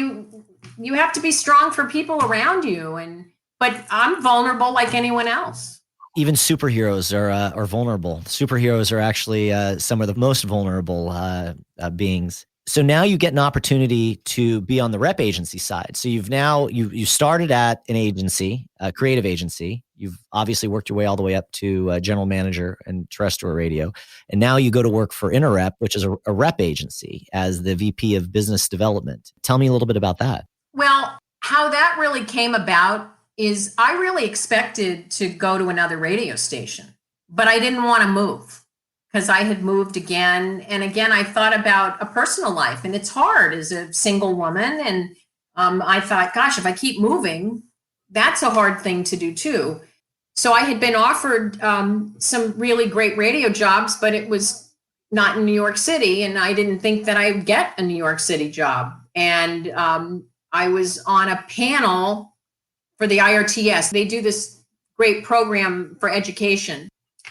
you have to be strong for people around you. But I'm vulnerable like anyone else. Even superheroes are vulnerable. Superheroes are actually some of the most vulnerable beings. So now you get an opportunity to be on the rep agency side. So you started at an agency, a creative agency. You've obviously worked your way all the way up to general manager and terrestrial radio. And now you go to work for InterRep, which is a rep agency, as the VP of business development. Tell me a little bit about that. Well, how that really came about is I really expected to go to another radio station, but I didn't want to move because I had moved again. And again, I thought about a personal life, and it's hard as a single woman. And I thought, gosh, if I keep moving, that's a hard thing to do too. So I had been offered some really great radio jobs, but it was not in New York City. And I didn't think that I would get a New York City job. And I was on a panel for the IRTS. They do this great program for education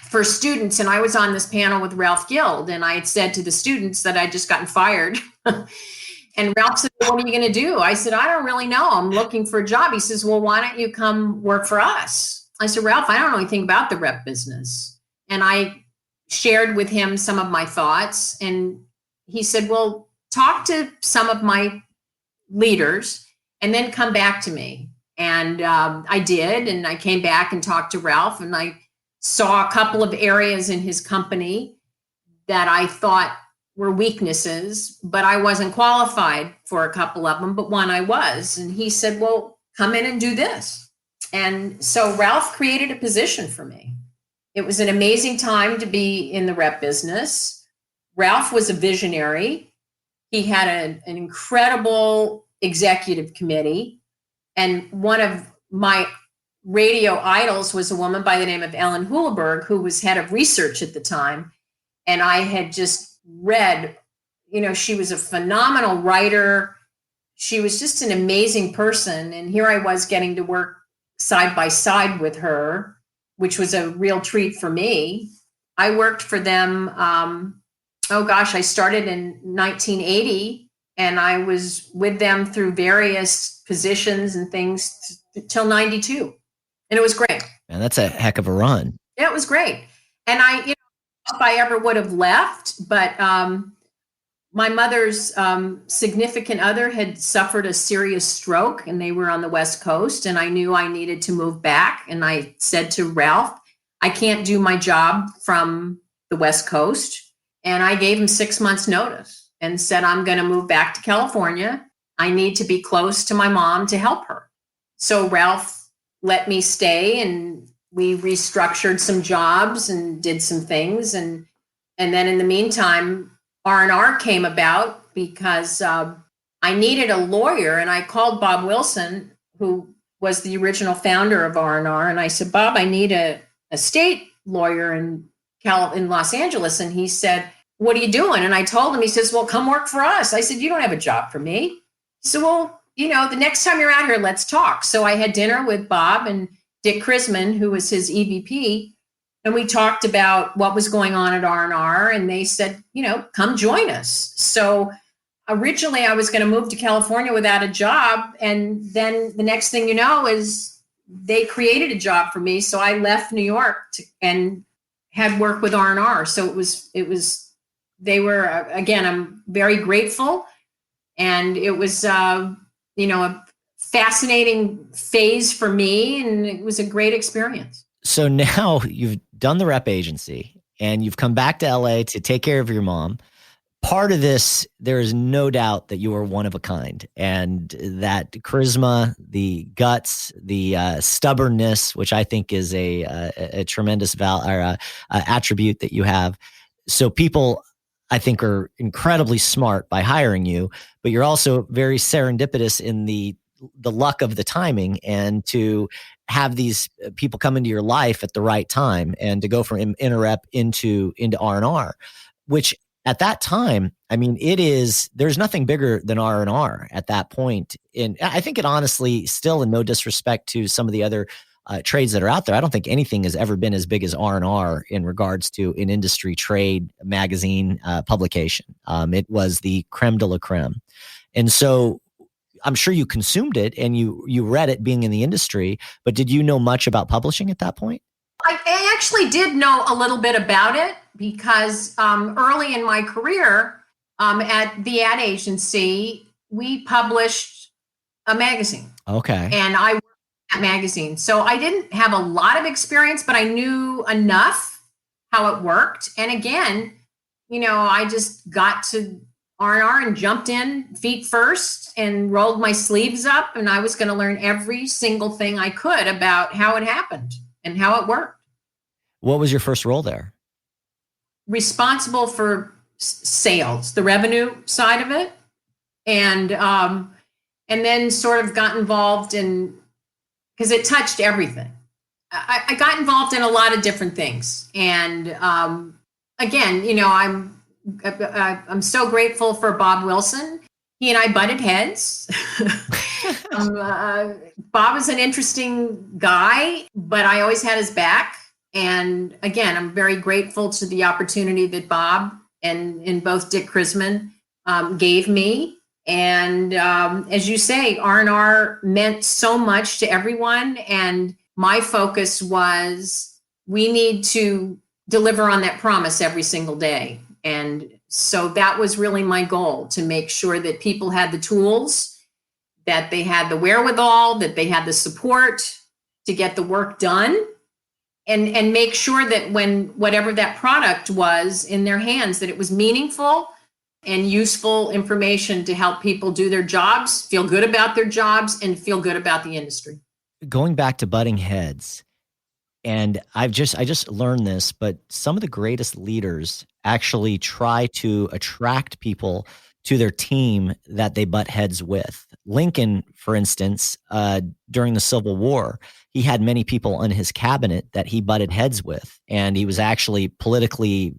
for students. And I was on this panel with Ralph Guild. And I had said to the students that I'd just gotten fired. And Ralph said, what are you going to do? I said, I don't really know. I'm looking for a job. He says, well, why don't you come work for us? I said, Ralph, I don't know anything about the rep business. And I shared with him some of my thoughts. And he said, well, talk to some of my leaders and then come back to me. And I did. And I came back and talked to Ralph, and I saw a couple of areas in his company that I thought were weaknesses, but I wasn't qualified for a couple of them, but one I was. And he said, well, come in and do this. And so Ralph created a position for me. It was an amazing time to be in the rep business. Ralph was a visionary. He had an incredible executive committee. And one of my radio idols was a woman by the name of Ellen Hulleberg, who was head of research at the time. And I had just read, you know, she was a phenomenal writer. She was just an amazing person. And here I was getting to work side by side with her, which was a real treat for me. I worked for them. I started in 1980, and I was with them through various positions and things till 92. And it was great. Man, that's a heck of a run. Yeah, it was great. And if I ever would have left, but my mother's significant other had suffered a serious stroke, and they were on the West Coast, and I knew I needed to move back. And I said to Ralph, I can't do my job from the West Coast. And I gave him 6 months notice and said, I'm going to move back to California. I need to be close to my mom to help her. So Ralph let me stay, and we restructured some jobs and did some things. And then in the meantime, R&R came about because I needed a lawyer, and I called Bob Wilson, who was the original founder of R&R. And I said, Bob, I need a state lawyer in Los Angeles. And he said, what are you doing? And I told him, he says, well, come work for us. I said, you don't have a job for me. He said, well, the next time you're out here, let's talk. So I had dinner with Bob and Dick Krizman, who was his EVP. And we talked about what was going on at R&R. And they said, come join us. So originally I was going to move to California without a job. And then the next thing you know is they created a job for me. So I left New York and had work with R&R. So they were, again, I'm very grateful. And it was, a fascinating phase for me. And it was a great experience. So now you've done the rep agency and you've come back to LA to take care of your mom. Part of this, there is no doubt that you are one of a kind, and that charisma, the guts, the stubbornness, which I think is a tremendous attribute that you have. So people, I think, are incredibly smart by hiring you, but you're also very serendipitous in the luck of the timing, and to have these people come into your life at the right time, and to go from interrep into R&R, which at that time, I mean, there's nothing bigger than R&R at that point. And I think it honestly, still, in no disrespect to some of the other trades that are out there, I don't think anything has ever been as big as R&R in regards to an industry trade magazine publication. It was the creme de la creme. And so I'm sure you consumed it and you read it being in the industry, but did you know much about publishing at that point? I actually did know a little bit about it because early in my career at the ad agency, we published a magazine. Okay. And I worked in that magazine. So I didn't have a lot of experience, but I knew enough how it worked. And again, I just got to R&R and jumped in feet first and rolled my sleeves up. And I was going to learn every single thing I could about how it happened and how it worked. What was your first role there? Responsible for sales, the revenue side of it. And then sort of got involved in, because it touched everything. I got involved in a lot of different things. And again, I'm so grateful for Bob Wilson. He and I butted heads. Bob is an interesting guy, but I always had his back. And again, I'm very grateful to the opportunity that Bob and both Dick Krizman gave me. And as you say, R&R meant so much to everyone. And my focus was, we need to deliver on that promise every single day. And so that was really my goal, to make sure that people had the tools, that they had the wherewithal, that they had the support to get the work done, and make sure that when whatever that product was in their hands, that it was meaningful and useful information to help people do their jobs, feel good about their jobs, and feel good about the industry. Going back to butting heads, and I just learned this, but some of the greatest leaders actually try to attract people to their team that they butt heads with. Lincoln, for instance, during the Civil War, he had many people on his cabinet that he butted heads with, and he was actually politically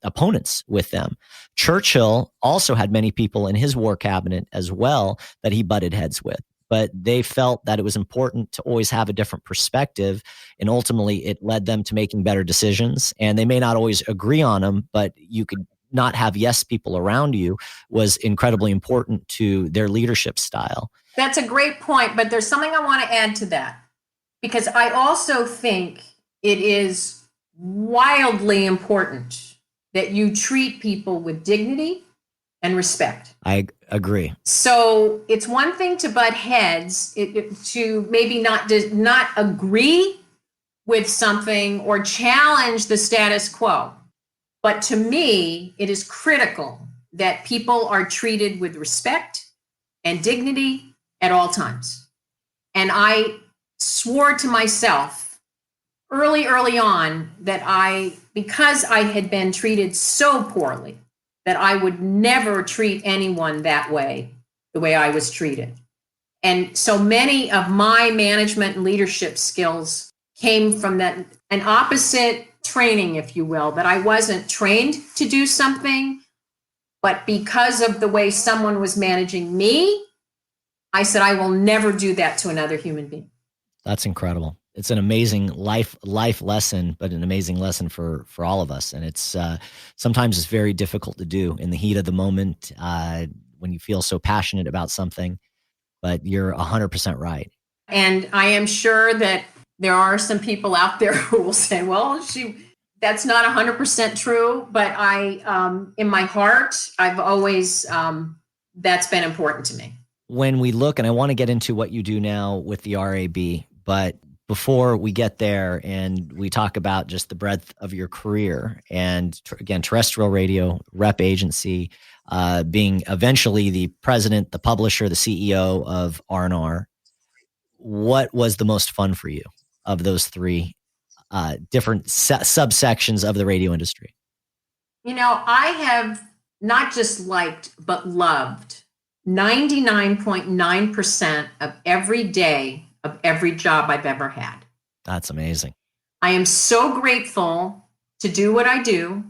opponents with them. Churchill also had many people in his war cabinet as well that he butted heads with, but they felt that it was important to always have a different perspective, and ultimately it led them to making better decisions. And they may not always agree on them, but you could not have yes people around you was incredibly important to their leadership style. That's a great point, but there's something I want to add to that, because I also think it is wildly important that you treat people with dignity and respect. I agree. So it's one thing to butt heads, to maybe not agree with something or challenge the status quo. But to me, it is critical that people are treated with respect and dignity at all times. And I swore to myself early on that because I had been treated so poorly, that I would never treat anyone that way, the way I was treated. And so many of my management and leadership skills came from that, an opposite training, if you will, that I wasn't trained to do something, but because of the way someone was managing me, I said, I will never do that to another human being. That's incredible. It's an amazing life lesson, but an amazing lesson for all of us. And it's sometimes it's very difficult to do in the heat of the moment when you feel so passionate about something, but you're 100% right. And I am sure that there are some people out there who will say, well, that's not 100% true, but in my heart, I've always, that's been important to me. When we look, and I want to get into what you do now with the RAB, but before we get there and we talk about just the breadth of your career and again, terrestrial radio, rep agency, being eventually the president, the publisher, the CEO of R&R, what was the most fun for you of those three different subsections of the radio industry? I have not just liked, but loved 99.9% of every day of every job I've ever had. That's amazing. I am so grateful to do what I do.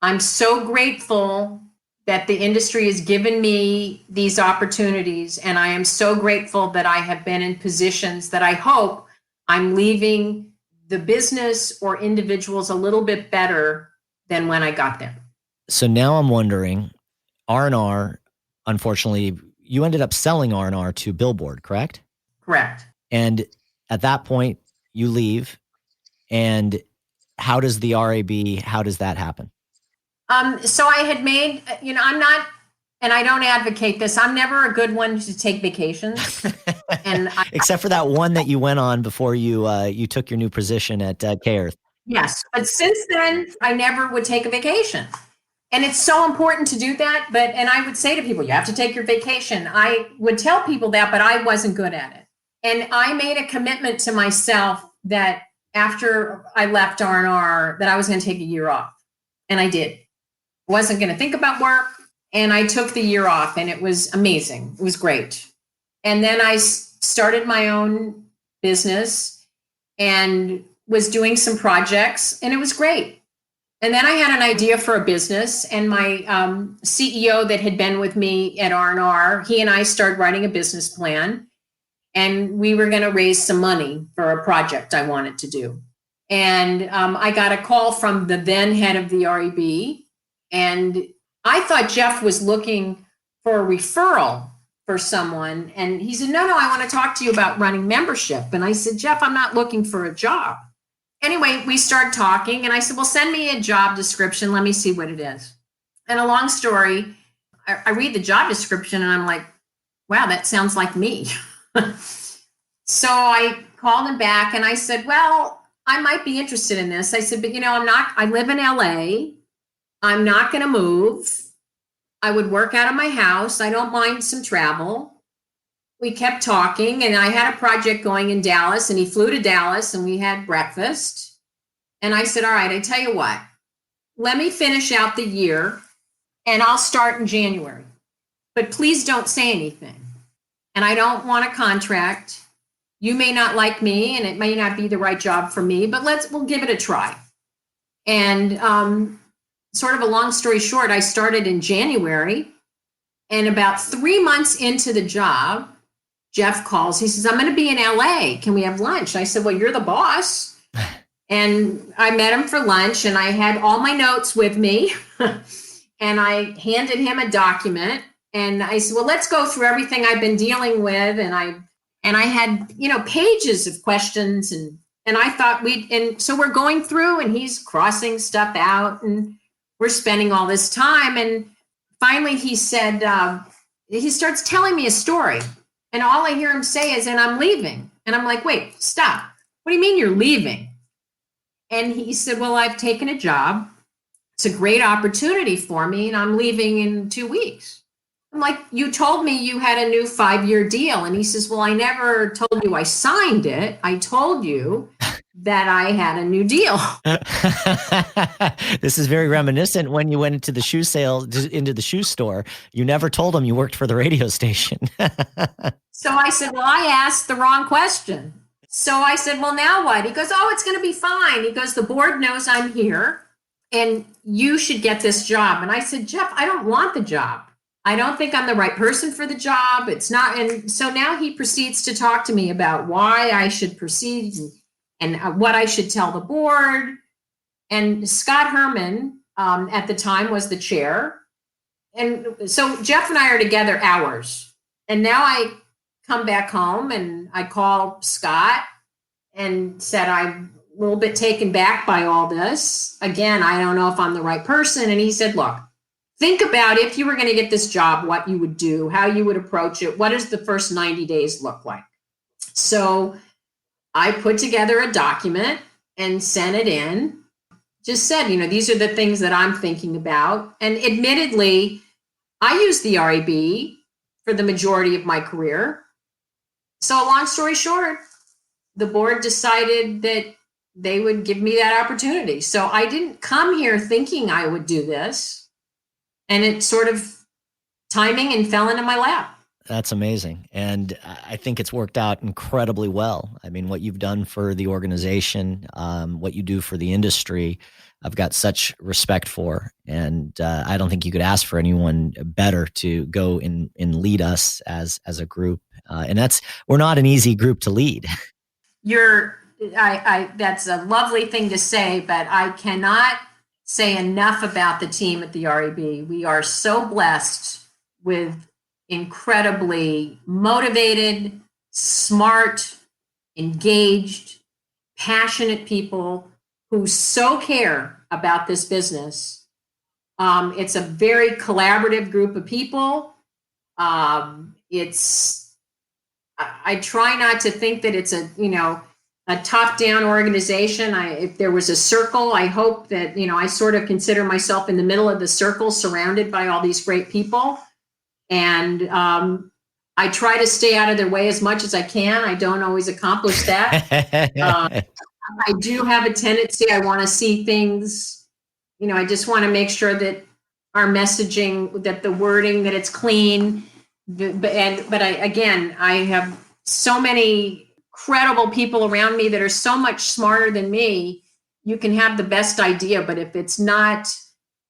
I'm so grateful that the industry has given me these opportunities. And I am so grateful that I have been in positions that I hope I'm leaving the business or individuals a little bit better than when I got there. So now I'm wondering, R&R, unfortunately, you ended up selling R&R to Billboard, correct? Correct. And at that point, you leave. And how does the RAB, how does that happen? So I had made, I'm not, and I don't advocate this, I'm never a good one to take vacations. Except for that one that you went on before you took your new position at K-Earth. Yes, but since then, I never would take a vacation. And it's so important to do that. And I would say to people, you have to take your vacation. I would tell people that, but I wasn't good at it. And I made a commitment to myself that after I left R&R, that I was going to take a year off. And I did. Wasn't going to think about work. And I took the year off, and it was amazing. It was great. And then I started my own business and was doing some projects, and it was great. And then I had an idea for a business, and my CEO that had been with me at R&R, he and I started writing a business plan, and we were going to raise some money for a project I wanted to do. And I got a call from the then head of the RAB, and I thought Jeff was looking for a referral for someone. And he said, no, I want to talk to you about running membership. And I said, Jeff, I'm not looking for a job. Anyway, we started talking, and I said, well, send me a job description. Let me see what it is. And a long story, I read the job description, and I'm like, wow, that sounds like me. So I called him back, and I said, well, I might be interested in this. I said, but I live in LA. I'm not going to move. I would work out of my house. I don't mind some travel. We kept talking, and I had a project going in Dallas, and he flew to Dallas, and we had breakfast. And I said, all right, I tell you what, let me finish out the year, and I'll start in January. But please don't say anything. And I don't want a contract. You may not like me, and it may not be the right job for me, but we'll give it a try. And sort of a long story short, I started in January, and about 3 months into the job, Jeff calls. He says, I'm going to be in LA. Can we have lunch? I said, well, you're the boss. And I met him for lunch, and I had all my notes with me. And I handed him a document, and I said, well, let's go through everything I've been dealing with. And I had, pages of questions, and I thought so we're going through, and he's crossing stuff out, and we're spending all this time. And finally he said, he starts telling me a story, and all I hear him say is, and I'm leaving. And I'm like, wait, stop. What do you mean you're leaving? And he said, well, I've taken a job. It's a great opportunity for me, and I'm leaving in 2 weeks. I'm like, you told me you had a new 5-year deal. And he says, well, I never told you I signed it. I told you that I had a new deal. This is very reminiscent when you went into the shoe into the shoe store. You never told them you worked for the radio station. So I said, well, I asked the wrong question. So I said, well, now what? He goes, oh, it's going to be fine. He goes, the board knows I'm here and you should get this job. And I said, Jeff, I don't want the job. I don't think I'm the right person for the job. It's not. And so now he proceeds to talk to me about why I should proceed and what I should tell the board. And Scott Herman at the time was the chair. And so Jeff and I are together hours. And now I come back home and I call Scott and said, I'm a little bit taken back by all this. Again, I don't know if I'm the right person. And he said, look, think about if you were going to get this job, what you would do, how you would approach it. What does the first 90 days look like? So I put together a document and sent it in. Just said, these are the things that I'm thinking about. And admittedly, I used the REB for the majority of my career. So long story short, the board decided that they would give me that opportunity. So I didn't come here thinking I would do this. And it sort of timing and fell into my lap. That's amazing. And I think it's worked out incredibly well. I mean, what you've done for the organization, what you do for the industry, I've got such respect for. And I don't think you could ask for anyone better to go and lead us as a group. And we're not an easy group to lead. That's a lovely thing to say, but I cannot say enough about the team at the REB. We are so blessed with incredibly motivated, smart, engaged, passionate people who so care about this business. It's a very collaborative group of people. I try not to think that it's a top-down organization. If there was a circle, I hope that, I sort of consider myself in the middle of the circle, surrounded by all these great people. And I try to stay out of their way as much as I can. I don't always accomplish that. I do have a tendency, I want to see things, I just want to make sure that our messaging, that the wording, that it's clean. But I have so many credible people around me that are so much smarter than me. You can have the best idea, but if it's not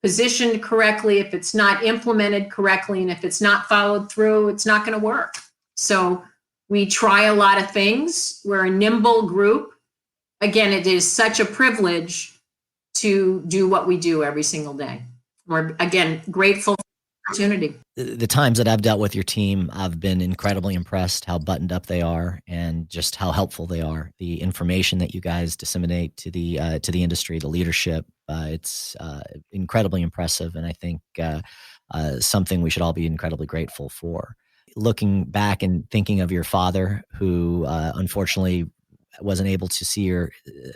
positioned correctly, if it's not implemented correctly, and if it's not followed through, it's not going to work. So we try a lot of things. We're a nimble group. Again, it is such a privilege to do what we do every single day. We're, again, grateful for the opportunity. The times that I've dealt with your team, I've been incredibly impressed how buttoned up they are and just how helpful they are. The information that you guys disseminate to the industry, the leadership, it's incredibly impressive. And I think something we should all be incredibly grateful for. Looking back and thinking of your father, who unfortunately wasn't able to see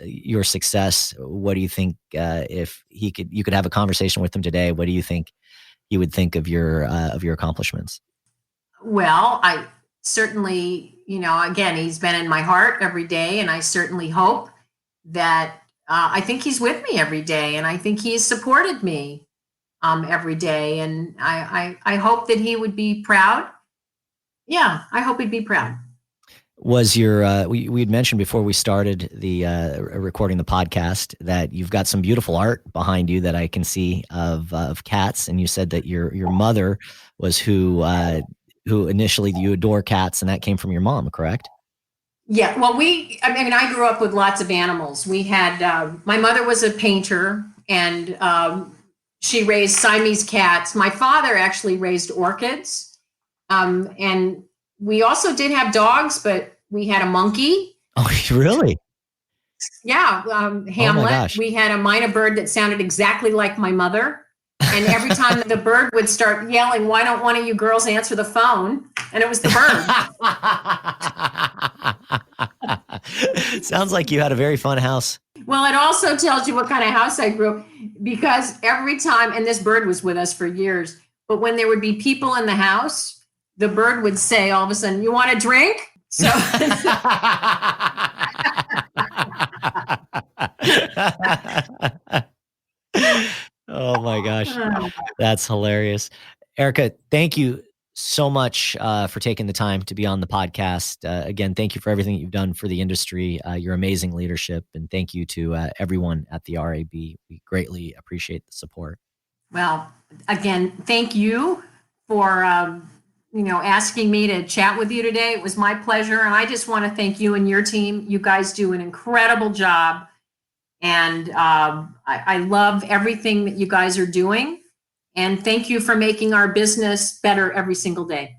your success, what do you think if you could have a conversation with him today? What do you think he would think of your accomplishments? Well, I certainly, again, he's been in my heart every day, and I certainly hope that I think he's with me every day, and I think he's supported me every day, and I hope that he would be proud. Yeah, I hope he'd be proud. Was your we had mentioned before we started the recording the podcast that you've got some beautiful art behind you that I can see of cats, and you said that your mother was who initially you adore cats, and that came from your mom, correct? Yeah, well, I grew up with lots of animals. We had my mother was a painter, and she raised Siamese cats. My father actually raised orchids, and we also did have dogs, but we had a monkey. Oh, really? Yeah, Hamlet. Oh, we had a minor bird that sounded exactly like my mother. And every time the bird would start yelling, "Why don't one of you girls answer the phone?" And it was the bird. Sounds like you had a very fun house. Well, it also tells you what kind of house I grew up, because every time, and this bird was with us for years, but when there would be people in the house, the bird would say all of a sudden, "You want a drink?" So Oh my gosh. That's hilarious. Erica, thank you so much for taking the time to be on the podcast. Again, thank you for everything you've done for the industry, your amazing leadership, and thank you to everyone at the RAB. We greatly appreciate the support. Well, again, thank you for asking me to chat with you today. It was my pleasure, and I just want to thank you and your team. You guys do an incredible job, and I love everything that you guys are doing. And thank you for making our business better every single day.